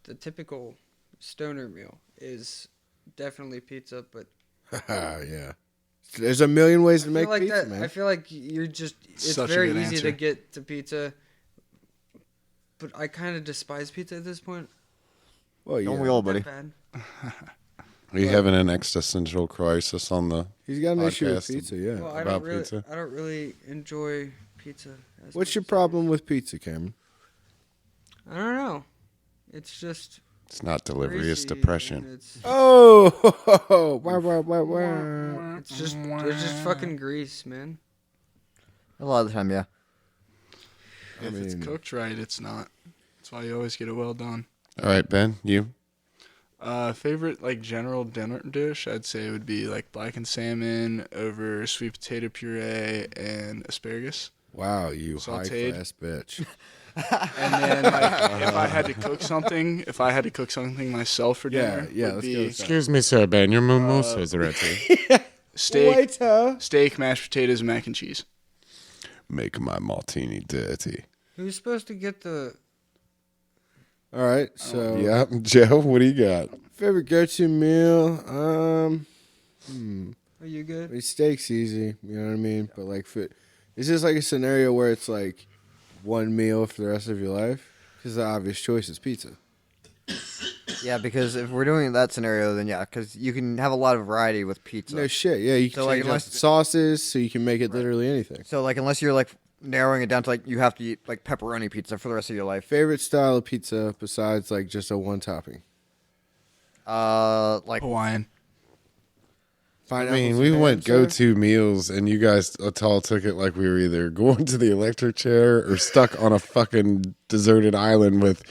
the typical stoner meal is definitely pizza, but Yeah. There's a million ways to I make feel like pizza, that. man. I feel like you're just. It's Such a very good easy answer. to get to pizza, but I kind of despise pizza at this point. well, yeah. Don't we all, Not buddy? bad. Are you having an existential crisis on the He's got an issue with podcast pizza. Yeah. Well, About pizza? I don't really enjoy pizza. As What's much your as- problem with pizza, Cameron? I don't know. It's just. It's not delivery, it's greasy depression. and It's, Oh, wow. it's just fucking grease, man. A lot of the time, yeah. If it's cooked right, it's not. That's why you always get it well done. All right, Ben, you. Favorite like general dinner dish, I'd say would be like blackened salmon over sweet potato puree and asparagus. Wow, you Sauteed. high class bitch. And then like if I had to cook something myself for Yeah, dinner, yeah, would let's be go with that. Excuse me, sir, Ben. Your mimosa's ready. steak, mashed potatoes, and mac and cheese. Make my martini dirty. Who's supposed to get the? All right, so Yeah, Joe, what do you got? favorite go-to meal? Are you good? I mean, steak's easy, you know what I mean? But like, is this like a scenario where it's like one meal for the rest of your life? Because the obvious choice is pizza. Yeah, because if we're doing that scenario, then yeah, because you can have a lot of variety with pizza. No shit. Yeah, you can So, like, change out unless- the sauces, so you can make it literally anything. So like, unless you're like narrowing it down to like you have to eat like pepperoni pizza for the rest of your life. Favorite style of pizza besides like just a one topping? Like Hawaiian. I Pineapples mean, and we ham, went sir? go-to meals, and you guys all took it like we were either going to the electric chair or stuck on a fucking deserted island with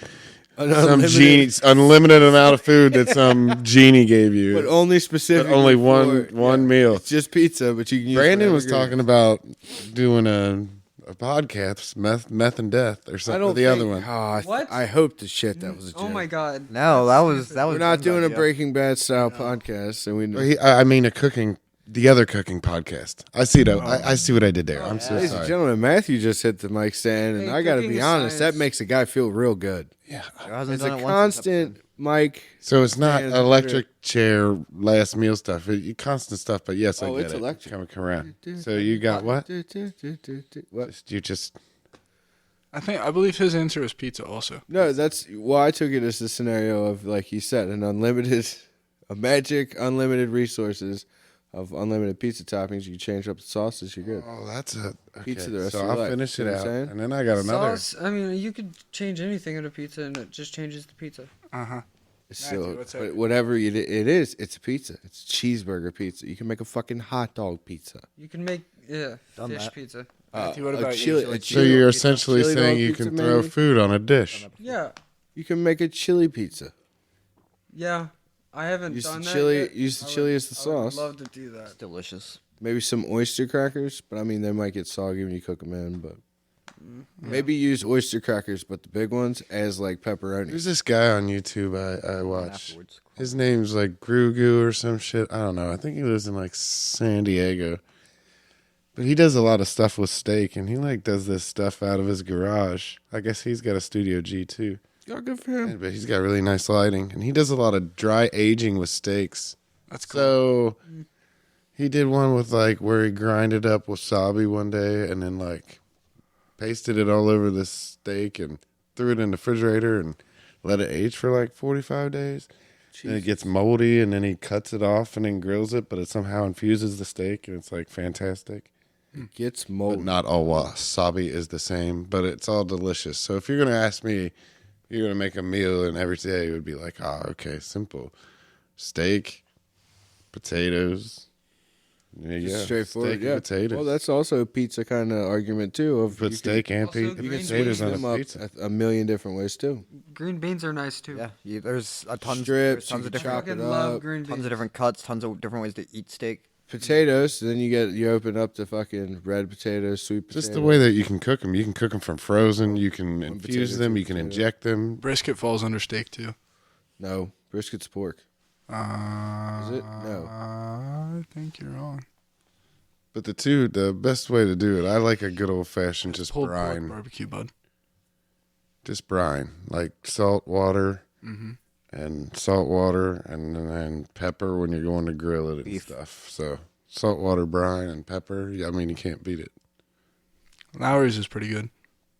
some unlimited- genie, unlimited amount of food that some genie gave you. But only specific. But only one meal. It's just pizza, but you can use Brandon whatever was ingredients. talking about doing a podcast, meth and death, or I something. don't The think, other one. What? I hope the shit that was a joke. Oh my god. no, that was We're not doing a break. Breaking Bad style podcast, and we. I mean, the other cooking podcast. I see that. I see what I did there. I'm so Ladies and sorry. gentlemen, Matthew just hit the mic stand, and Hey, I got to cooking be is honest, that science. makes a guy feel real good. Hasn't It's done a it once this constant episode. mic. So it's not Stand electric chair last meal stuff. Constant stuff, but yes, I Oh, get it's it. electric. Come around. So you got what? What? You just I believe his answer was pizza also. No, that's well. I took it as the scenario of like he said, a magic, unlimited resources of unlimited pizza toppings. You change up the sauces, you're good. oh, that's a okay. Pizza the rest so of your I'll life. finish See it what I'm out, saying? and then I got another. Sauce. I mean, you could change anything in a pizza, and it just changes the pizza. It's Matthew, still, what's but up? whatever it is, it's a pizza. It's cheeseburger pizza. You can make a fucking hot dog pizza. You can make fish that. pizza. Matthew, what a about chili, you? a So chili- you're essentially chili saying dog you pizza, can throw maybe? food on a dish. Yeah, You can make a chili pizza. yeah. I haven't Use the done chili- that yet. use the I chili would- as the I would sauce. love to do that. It's delicious. Maybe some oyster crackers, but I mean they might get soggy when you cook them in. But maybe use oyster crackers, but the big ones as like pepperoni. There's this guy on YouTube I watch. Afterwards. His name's like Grugu or some shit. I don't know. I think he lives in like San Diego. But he does a lot of stuff with steak, and he like does this stuff out of his garage. I guess he's got a Studio G too. Oh, good for him. But he's got really nice lighting, and he does a lot of dry aging with steaks. That's cool. So he did one with like where he grinded up wasabi one day, and then like pasted it all over the steak and threw it in the refrigerator and let it age for like 45 days. And it gets moldy, and then he cuts it off and then grills it, but it somehow infuses the steak, and it's like fantastic. It gets But moldy. not all wasabi is the same, but it's all delicious. So if you're going to ask me, you're going to make a meal, and every day it would be like, okay, simple. Steak, potatoes. There you go. Straightforward. Steak and Yeah. potatoes. Well, that's also a pizza kind of argument too. Of Put you steak and Also, pe- green potatoes beans on them a up pizza. a million different ways too. Green beans are nice too. Yeah, there's a ton, Strips, there's tons you of can different, chop it fucking love up. green beans. tons of different cuts, tons of different ways to eat steak. Potatoes. Then you open up the fucking red potatoes, sweet potatoes. Just the way that you can cook them. You can cook them from frozen. You can infuse potato, them. two You can potato. inject them. Brisket falls under steak too. No, brisket's pork. Is it? No. I think you're wrong. But the best way to do it, I like a good old fashioned just Pulled pork brine. barbecue, bud. Just brine. Like salt water and salt water and then pepper when you're going to grill it and Beef. stuff. So salt water, brine, and pepper. I mean, you can't beat it. Lowry's is pretty good.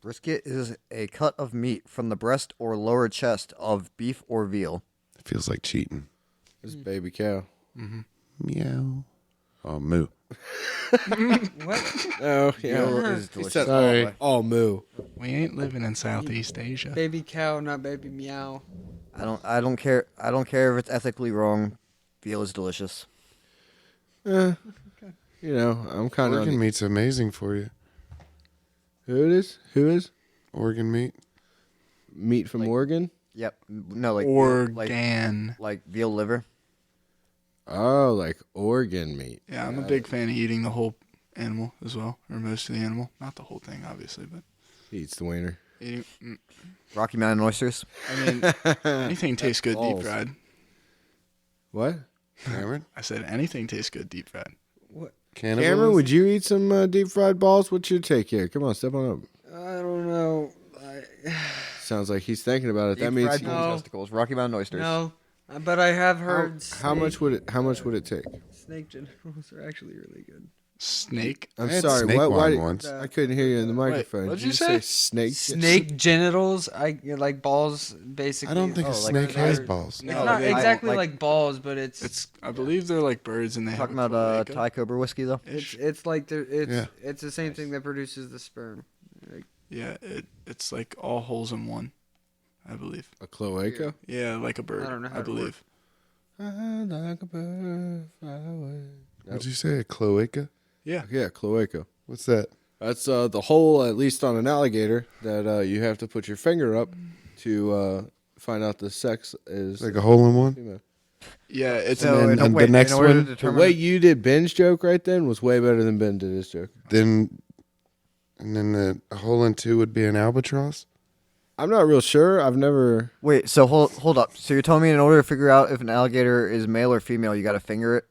Brisket is a cut of meat from the breast or lower chest of beef or veal. It feels like cheating. It's baby cow. Meow. Oh, moo. What? Oh Veal yeah. is He delicious. said Sorry. all moo. We ain't living in Southeast Asia. Baby cow, not baby meow. I don't care if it's ethically wrong. Veal is delicious. You know, I'm kind of Organ meat's amazing for you. Who it is? Who is? Organ meat. Meat from Oregon? Yep. No, like Organ. like veal liver. Oh, like organ meat. Yeah, I'm a big fan of eating the whole animal as well, or most of the animal. Not the whole thing, obviously, but He eats the wiener. eating. Rocky Mountain oysters. I mean, anything tastes good deep balls. fried. What? Cameron? I said anything tastes good deep fried. Cameron, would you eat some deep fried balls? What's your take here? Come on, step on up. I don't know. Sounds like he's thinking about it. That Deep means fried he- bull testicles. Rocky Mountain oysters. No, but I have heard how much would it take? snake genitals are actually really good. Snake. I'm I had sorry. snake What? Why? wine once. I couldn't hear you in the microphone. what'd Did you say? snake? Snake genitals, I like balls. Basically, I don't think a like snake has they're- balls. It's No, not they- exactly like- like balls, but it's It's. I believe they're like birds, and they Talking have a about cloaca. Thai Cobra whiskey though. it's like it's Yeah. it's the same thing that produces the sperm. Like, Yeah, it's like all holes in one. I believe. A cloaca? Yeah, like a bird. I don't know how I it believe. I like a bird fly away. What'd you say? A cloaca? Yeah. Yeah, cloaca. What's that? That's the hole, at least on an alligator, that you have to put your finger up to find out the sex is. Like a hole in one? female. Yeah, it's So then- in a and the way- next in order to one? The determine way you did Ben's joke right then was way better than Ben did his joke. Then the hole in two would be an albatross? I'm not real sure. I've never. Wait, so hold up. So you're telling me in order to figure out if an alligator is male or female, you got to finger it?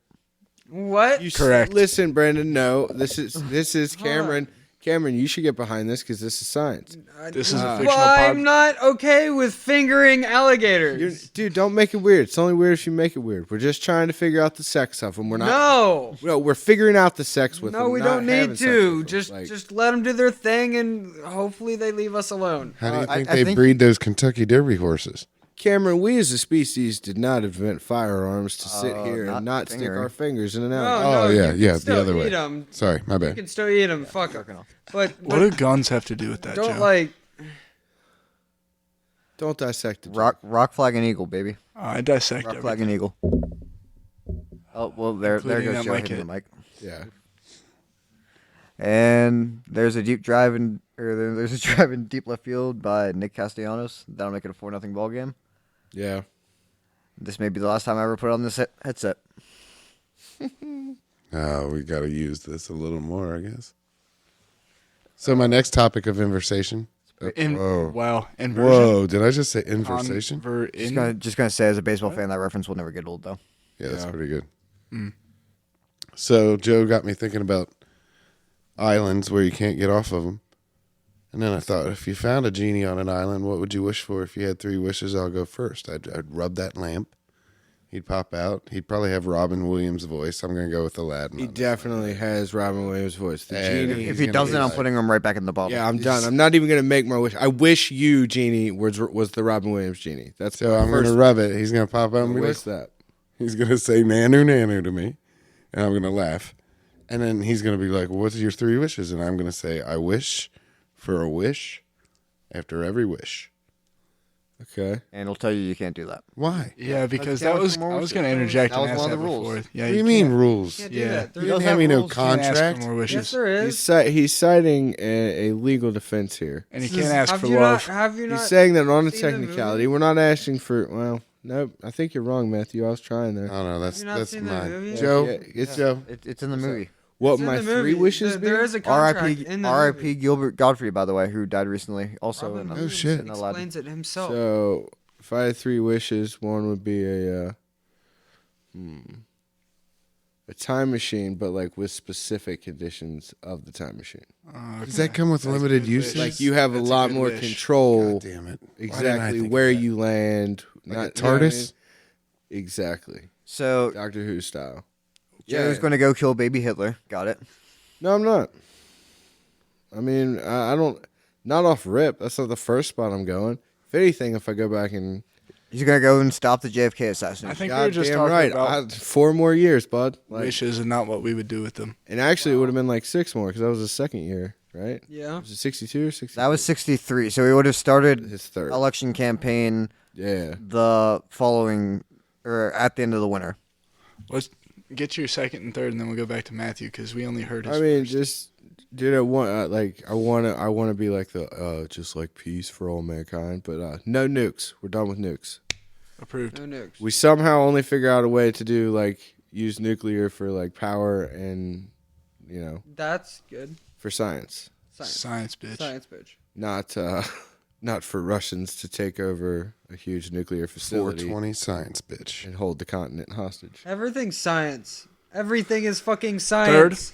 what? Correct. Listen, Brandon. No, this is Cameron. Cameron, you should get behind this because this is science. This is a Well, fictional I'm pod. not okay with fingering alligators. Dude, don't make it weird. It's only weird if you make it weird. We're just trying to figure out the sex of them. We're not. No. No, we're figuring out the sex with them. No, we not don't having need sex to. with them. Just let them do their thing, and hopefully they leave us alone. How do you I think they think- breed those Kentucky Derby horses? Cameron, we as a species did not invent firearms to sit here not and not stick fingering. our fingers in an No, alligator. Oh, no, yeah, you can yeah, the still other way. eat 'em. Sorry, my You bad. can still eat them. Fuck 'em. But What do guns have to do with that, don't Joe? like. Don't dissect it. Rock flag and eagle, baby. I dissect Rock everything. flag and eagle. Oh well, there Including goes that Joe mic hitting the hit. mic. Yeah. And there's a drive in deep left field by Nick Castellanos. That'll make it a 4-0 ball game. Yeah. This may be the last time I ever put on this headset. Oh, we got to use this a little more, I guess. So my next topic of inversation. Whoa. Wow. Inversion. Whoa, did I just say inversation? Just gonna say, as a baseball fan, that reference will never get old, though. Yeah, that's pretty good. So Joe got me thinking about islands where you can't get off of them. And then I thought, if you found a genie on an island, what would you wish for? If you had 3 wishes, I'll go first. I'd rub that lamp He'd pop out. He'd probably have Robin Williams' voice. I'm gonna go with Aladdin. He on this. definitely has Robin Williams' voice. The And genie. If is he gonna doesn't, be I'm like- putting him right back in the bottle. Yeah, I'm done. I'm not even gonna make my wish. I wish you, genie, was the Robin Williams genie. That's So I'm gonna rub it. He's gonna pop out and be like, What's that? he's gonna say "nanu nanu" to me, and I'm gonna laugh, and then he's gonna be like, "What's your 3 wishes?" And I'm gonna say, "I wish for a wish after every wish." Okay. And he'll tell you can't do that. Why? Yeah, because can't that wait was for more I was wishes. going to interject That and was ask one of that the rules. before. Yeah, What do you mean rules? Can't You do Yeah. that. There don't is have no me no rules. can't ask contract. for more wishes, Yes, there He's, is. he's citing a legal defense here. and you can't ask Have for you love. not? Have you not? He's saying that on a seen the technicality, movie? we're not asking for. Well, nope. I think you're wrong, Matthew. I was trying there. Oh no, that's you not seen the mine. movie? Joe, Yeah, it's Joe. It's in the movie. what It's in my the 3 movie. wishes be. There is a contract R.I.P. in the R.I.P. movie. Gilbert Godfrey, by the way, who died recently. Also Robin in the Williams shit. in Aladdin. explains it himself. So if I had 3 wishes, one would be a time machine, but like with specific conditions of the time machine. Does that come with limited uses? Like you have That's a a lot good more wish. control. God damn it! Why didn't I Exactly think of where that? you land. Like not a TARDIS. Exactly. So Doctor Who style. Joe's going to go kill baby Hitler. Got it. No, I'm not. I mean, I don't. Not off rip. That's not the first spot I'm going. If anything, if I go back and He's going to go and stop the JFK I assassination. think we were just goddamn talking right, about 4 more years, bud. Like, wishes and not what we would do with them. and actually, it would have been like 6 more because that was his second year, right? yeah. Was it 62 or 60? That was 63. So he would have started his third. election campaign Yeah. the following or at the end of the winter. Let's get your second and third, and then we'll go back to Matthew because we only heard his. I mean, first. just dude, I want I want to be like the just like peace for all mankind, but no nukes. We're done with nukes. approved. No nukes. We somehow only figure out a way to do like use nuclear for like power and That's good. for science, Science, bitch. Science, bitch. not not for Russians to take over a huge nuclear facility 420 science, bitch. and hold the continent hostage. Everything's science. Everything is fucking science.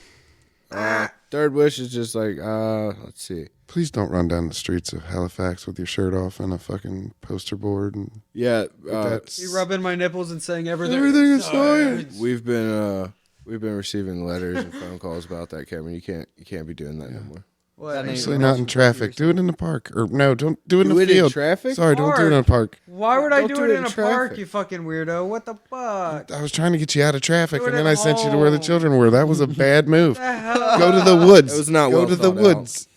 Third wish is just like let's see. Please don't run down the streets of Halifax with your shirt off and a fucking poster board. And Yeah, that's You rubbing my nipples and saying everything. everything is science. we've been receiving letters and phone calls about that, Cameron. You can't be doing that no more. What? That ain't- Especially not in traffic. Do it in the park. Or no, don't do it in Do the it in field. traffic? Sorry, don't do it in a park. Why would I Don't do do it it in in a park, traffic. you fucking weirdo? What the fuck? I was trying to get you out of traffic, Do it and then at I sent you to where the home. children were. That was a bad move. What the hell? Go to the woods. It was not Go well to the thought out. woods.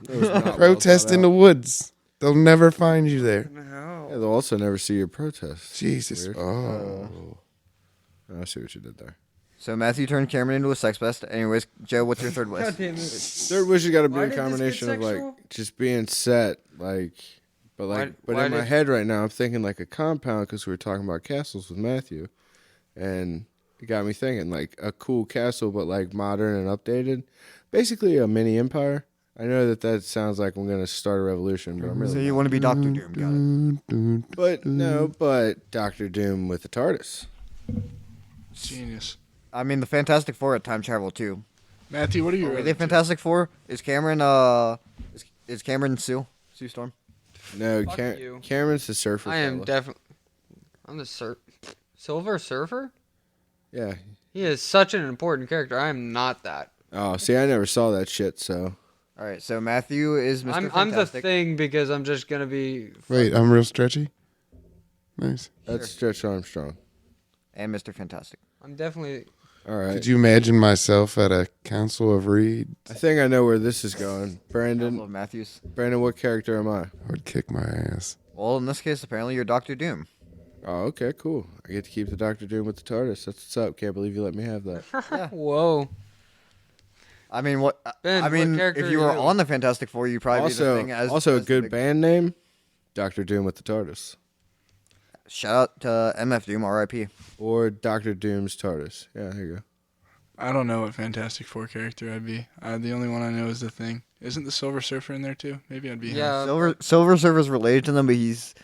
It was not well Protest thought in the out. woods. They'll never find you there. No. Yeah, they'll also never see your protest. Jesus. Weird. Oh. I see what you did there. So Matthew turned Cameron into a sex pest. Anyways, Joe, what's your third wish? God damn it. Third wish has got to be Why a did this get combination of like sexual? just being set, like, but Why in my did- head right now I'm thinking like a compound because we were talking about castles with Matthew, and it got me thinking like a cool castle but like modern and updated, basically a mini empire. I know that sounds like I'm gonna start a revolution, but I'm So really you want to be Doctor Doom? Got it. But no, but Doctor Doom with the TARDIS. Genius. I mean, the Fantastic Four had time travel too. Matthew, what are your Are other they two? Fantastic Four? Is Cameron is Cameron Sue Storm? No, Fuck you. Cameron's the surfer. I am fella. definitely. I'm the Silver Surfer? Yeah. He is such an important character. I am not that. Oh, see, I never saw that shit. So All right, so Matthew is Mr. I'm the Fantastic. thing because I'm just gonna be. Wait, I'm real stretchy. Nice. that's Stretch Armstrong. and Mr. Fantastic. I'm definitely. All right. Could you imagine myself at a council of reeds? I think I know where this is going. Couple Brandon, of Matthews. what character am I? I would kick my ass. Well, in this case, apparently you're Doctor Doom. Oh, okay, cool. I get to keep the Doctor Doom with the TARDIS. That's what's up. Can't believe you let me have that. Whoa. I mean, what? Ben, I what mean, character if you are were you? on the Fantastic Four, you'd probably be the thing as also a as the good big- band name, Doctor Doom with the TARDIS, Shout out to MF Doom, R.I.P. or Doctor Doom's TARDIS. Yeah, there you go. I don't know what Fantastic Four character I'd be. The only one I know is the Thing. Isn't the Silver Surfer in there too? Maybe I'd be him. Yeah. Silver Surfer's related to them, but he's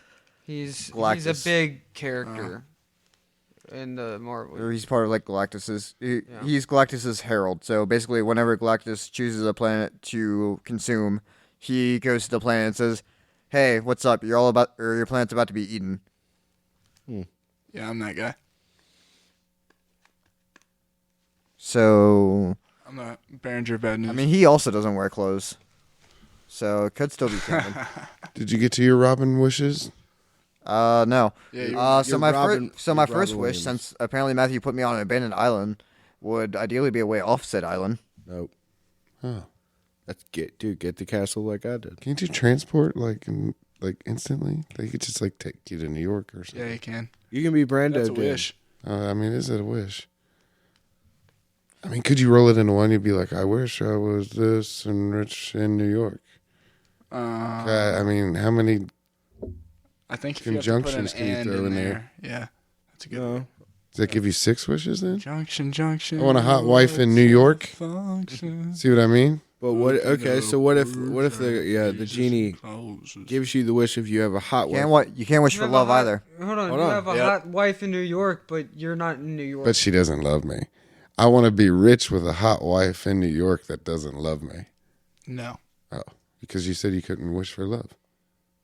He's a Galactus. big character in the Marvel. or he's part of like Galactus's. Yeah. He's Galactus's herald. So basically, whenever Galactus chooses a planet to consume, he goes to the planet and says, "Hey, what's up? Your planet's about to be eaten." Yeah, I'm that guy. So, I'm not Behringer bad news. I mean, he also doesn't wear clothes. So, it could still be canon. Did you get to your Robin wishes? No. Yeah, So you're my Robin- first, so my you're first Robin wish, Williams. since apparently Matthew put me on an abandoned island, would ideally be a way off said island. Nope. Oh. Get the castle like I did. Can't you transport like instantly? They could just like take you to New York or something. yeah, you can. You can be Brando. That's a dude. wish. I mean, is it a wish? I mean, could you roll it into one? You'd be like, I wish I was this and rich in New York. I mean, how many? I think if you have to put an Conjunctions can you and throw in in there? there, yeah, that's a good No. one. Does that give you 6 wishes then? Junction. I want a hot wife in New York. Function. See what I mean? But what? Okay, so what if the genie gives you the wish if you have a hot wife? You can't wish for love either. Hold on. Hold You on. have a Yep. hot wife in New York, but you're not in New York. But she doesn't love me. I want to be rich with a hot wife in New York that doesn't love me. No. Oh, because you said you couldn't wish for love.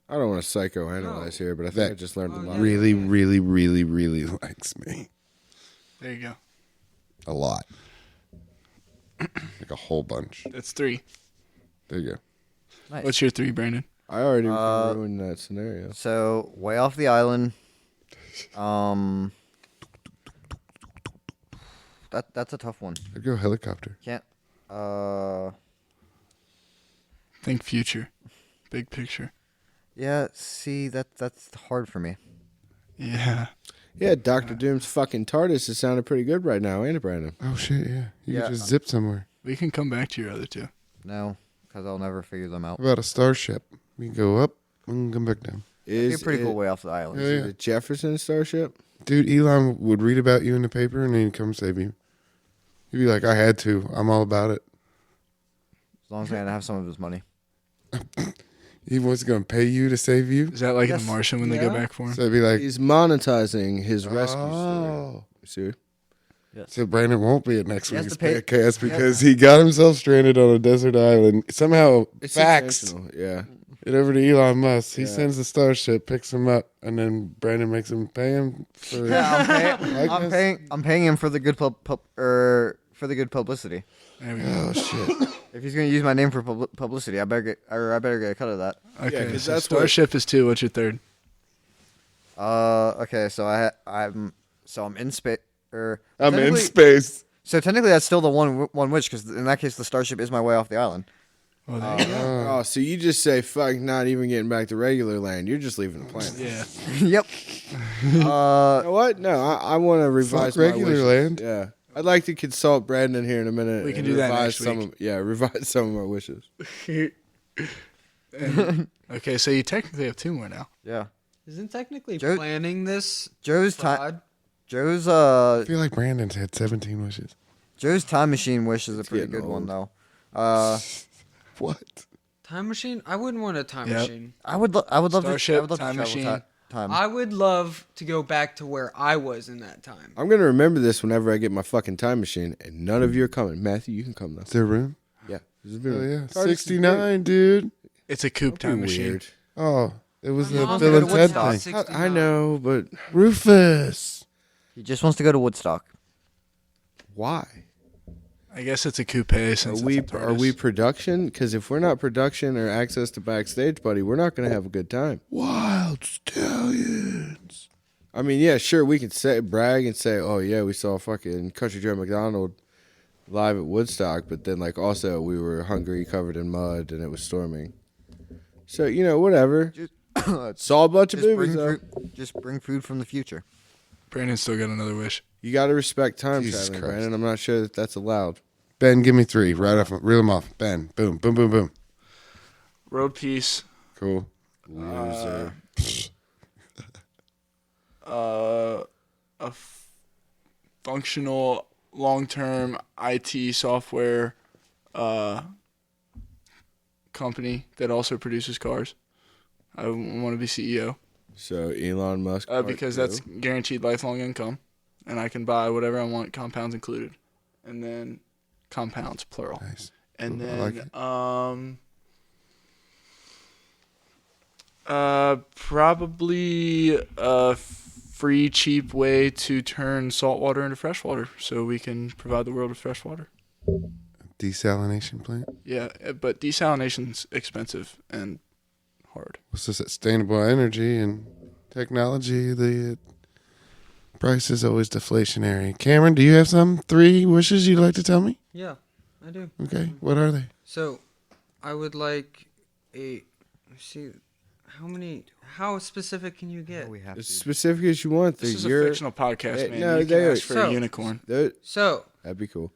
I don't want to psychoanalyze here, but I think I just learned a lot. Really, really, really, really likes me. There you go. A lot. Like a whole bunch. That's 3. There you go. Nice. What's your 3, Brandon? I already ruined that scenario. So, way off the island. That's a tough one. I'd go helicopter. Can't. Think future. Big picture. Yeah. See, that's hard for me. Yeah. Yeah, Doctor Doom's fucking TARDIS is sounding pretty good right now, ain't it, Brandon? Oh, shit, yeah. You Yeah. could just zip somewhere. We can come back to your other 2. No, because I'll never figure them out. How about a starship? We can go up and come back down. It'd be a Is pretty it, cool way off the island. Yeah, is yeah. it a Jefferson starship? Dude, Elon would read about you in the paper and then he'd come save you. He'd be like, I had to. I'm all about it. As long as I have some of his money. He was going to pay you to save you. Is that like in Yes. The Martian when they go Yeah. back for him? So it'd be like, He's monetizing his rescue oh. story. See? So Brandon won't be at next He has week's to pay- podcast because he got himself stranded on a desert island. Somehow It's faxed intentional, yeah. it over to Elon Musk. He Yeah. sends the starship, picks him up, and then Brandon makes him pay him for likeness. I'm paying him for the good for the good publicity. There we go. Oh shit! If he's gonna use my name for publicity, I better get a cut of that. Okay, 'cause so that's what- Starship is 2. What's your 3rd? Okay, so I'm in space. I'm in space. So technically, that's still the one wish, because in that case, the starship is my way off the island. Well, there you go. Oh, so you just say, fuck, not even getting back to regular land. You're just leaving the planet. Yeah. Yep. You know what? No, I want to revise Fuck my regular wishes. land. Yeah. I'd like to consult Brandon here in a minute. We can and do that revise next some week. revise some of my wishes. Okay, so you technically have 2 more now. Yeah. Isn't technically Joe- planning this Joe's time. fraud? I feel like Brandon's had 17 wishes. Joe's time machine wish is a pretty getting good one old. though. What? Time machine? I wouldn't want a time Yep. machine. I would love Starship, to time travel machine. time. I would love to go back to where I was in that time. I'm going to remember this whenever I get my fucking time machine, and none of you are coming. Matthew, you can come though. Is there room? Yeah. This is Oh really- yeah, TARDIS is 69, dude. It's a coupe Don't time be machine. weird. Oh, it was the Mom's Bill gonna and go Ted to Woodstock. thing. 69. I know, but Rufus. He just wants to go to Woodstock. why? I guess it's a coupe since Are it's we a TARDIS. are we production? Because if we're not production or access to backstage, buddy, we're not going to have a good time. Wild Stallions. I mean, yeah, sure, we can brag and say, oh yeah, we saw fucking Country Joe McDonald live at Woodstock, but then like also we were hungry, covered in mud, and it was storming. So whatever. Saw a bunch of movies though. Just bring food from the future. Brandon's still got another wish. You got to respect time Jesus traveling, Christ. Brandon. I'm not sure that that's allowed. Ben, give me 3. Right off. Reel them off. Ben. Boom. Boom. Boom. Boom. World peace. Cool. Loser. Functional long-term IT software company that also produces cars. I want to be CEO So Elon Musk. part because two. that's guaranteed lifelong income, and I can buy whatever I want, compounds included, and then compounds plural. Nice. And Cool, I then like probably free, cheap way to turn salt water into fresh water so we can provide the world with fresh water. Desalination plant. Yeah, but desalination's expensive and hard. What's the sustainable energy and technology? The price is always deflationary. Cameron, do you have some 3 wishes you'd like to tell me? Yeah, I do. Okay, what are they? So, I would like how specific can you get? We have As to. specific as you want. This is a You're- fictional podcast, man. no, you they can are- ask for So- a unicorn. So, That'd be cool.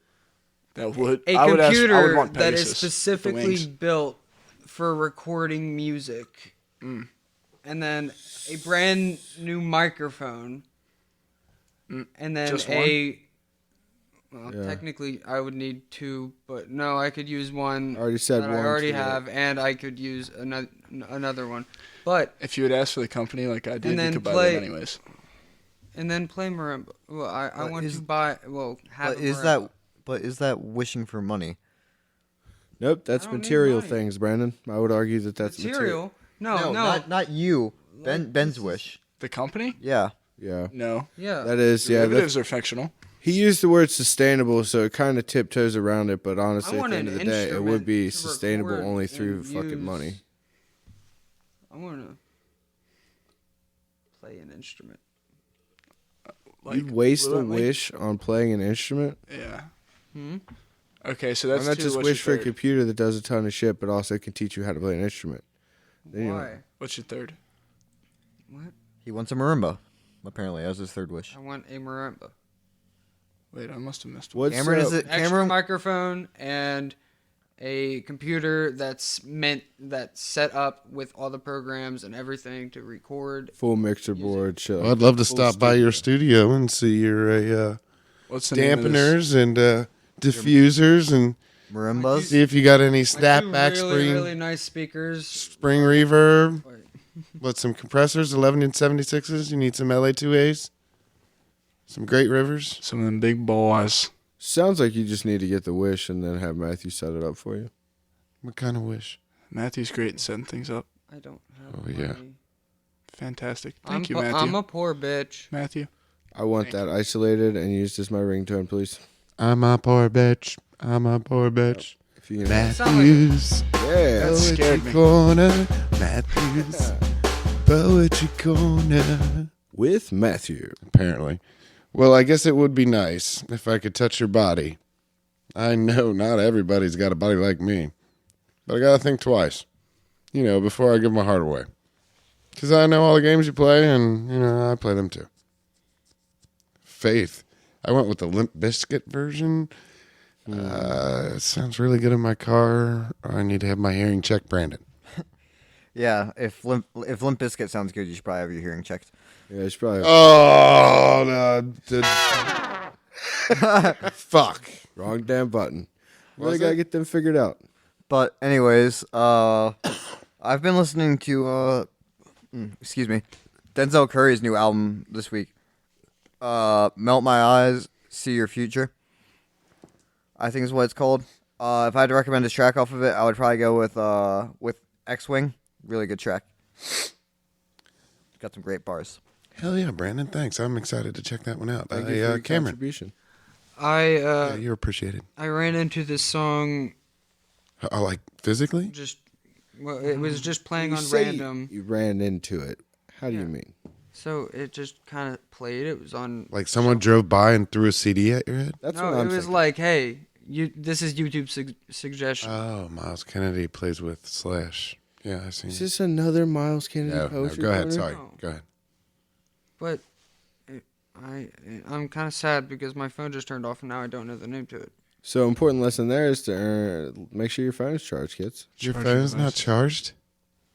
That would a I would computer I would want that Pegasus, is the specifically wings. built for recording music, Mm. and then a brand new microphone, and then Just well, Yeah. technically I would need 2, but no, I could use one I already said that one. I already so- have, and I could use another one. But If you had asked for the company like I did, And you then could buy play- them anyways. and then play marimba. Well, I But want is- to buy. Well, have But a marimba. is that wishing for money? Nope, that's I don't need material money. things, Brandon. I would argue that that's material. material? No. not you. Ben's wish. The company? Yeah. Yeah, No. Yeah. that is. Yeah, Derivatives are fictional. he used the word sustainable, so it kind of tiptoes around it. But honestly, I at want the end an of the day, it would be instrument to sustainable record only and through fucking use- money. I want to play an instrument. You'd waste a fluently? wish on playing an instrument. Yeah. Hmm? Okay, so Why that's not 2. just What's wish for your a third? computer that does a ton of shit, but also can teach you how to play an instrument? Then you know. Why? What's your third? What? He wants a marimba, apparently, as his 3rd wish. I want a marimba. Wait, I must have missed one. What's Cameron, is it Extra Cameron? microphone and a computer that's set up with all the programs and everything to record. full mixer board? Shit. Well, I'd love to Full stop by your studio and see your What's the name of this? dampeners and diffusers and Marimbas? see if you got any Like snapback two really nice speakers. spring reverb. Wait. What, some compressors, 11 and 76s? You need some LA2As? Some Great Rivers? Some of them big boys. Sounds like you just need to get the wish and then have Matthew set it up for you. What kind of wish? Matthew's great at setting things up. I don't have Oh, yeah. money. Fantastic. I'm Thank you, po- Matthew. I'm a poor bitch. Matthew. I want that isolated and used as my ringtone, please. I'm a poor bitch. I'm a poor bitch. If you can. Matthews. Yeah. That scared Poetry me. Corner. Matthews. Poetry Corner. With Matthew. Apparently. Well, I guess it would be nice if I could touch your body. I know not everybody's got a body like me, but I gotta think twice, before I give my heart away. Because I know all the games you play, and, I play them too. Faith. I went with the Limp Bizkit version. It sounds really good in my car. I need to have my hearing checked, Brandon. Yeah, if Limp Bizkit sounds good, you should probably have your hearing checked. Yeah, it's probably Oh, no. Fuck. wrong damn button. Was Really gotta it? get them figured out. But anyways, I've been listening to Denzel Curry's new album this week. Melt My Eyes, See Your Future, I think is what it's called. If I had to recommend a track off of it, I would probably go with X-Wing. Really good track. Got some great bars. Hell yeah, Brandon. Thanks. I'm excited to check that one out. Thank you for your Cameron. contribution. Yeah, you're appreciated. I ran into this song Oh, like physically? it was just playing You on say random. You ran into it. How do you Yeah. mean? So it just kind of played. It was on. Like someone drove by and threw a CD at your head? That's No, what it I'm was thinking. like, hey, this is YouTube suggestion. Oh, Miles Kennedy plays with Slash. Yeah, I seen Is it. this another Miles Kennedy No, poetry? go ahead. corner? Sorry. No. Go ahead. But I'm kind of sad because my phone just turned off and now I don't know the name to it. So important lesson there is to make sure your phone is charged, kids. Your Charge your phone's not device. charged?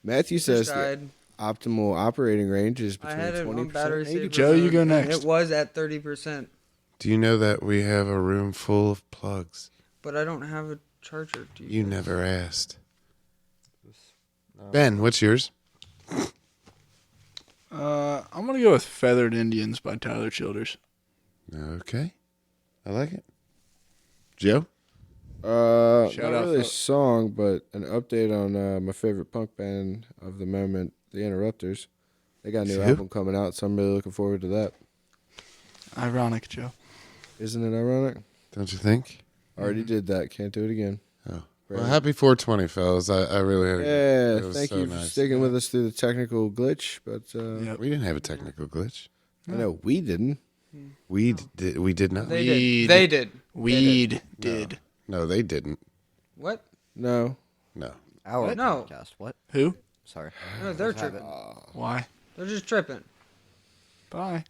Matthew says Just the died. optimal operating range is I between had it 20% on battery and saver. 80%. Joe, you go and next. It was at 30%, Do you know that we have a room full of plugs? but I don't have a charger. Do You never asked. Ben, what's yours? I'm gonna go with "Feathered Indians" by Tyler Childers. Okay. I like it. Joe? Shout not out really a fo- song, but an update on my favorite punk band of the moment, The Interrupters. They got a new Who? album coming out, so I'm really looking forward to that. Ironic, Joe. Isn't it ironic? Don't you think? Already did that. Can't do it again. Oh. Well, happy 420, fellas. I really had Yeah, it was thank so you for nice. sticking with us through the technical glitch. But Yep. We didn't have a technical glitch. I know we didn't. We did not. They Weed. did. They did. Weed did. No, they didn't. What? No. No. Our No. podcast. What? Who? Sorry. No, they're Let's have tripping. Why? They're just tripping. Bye.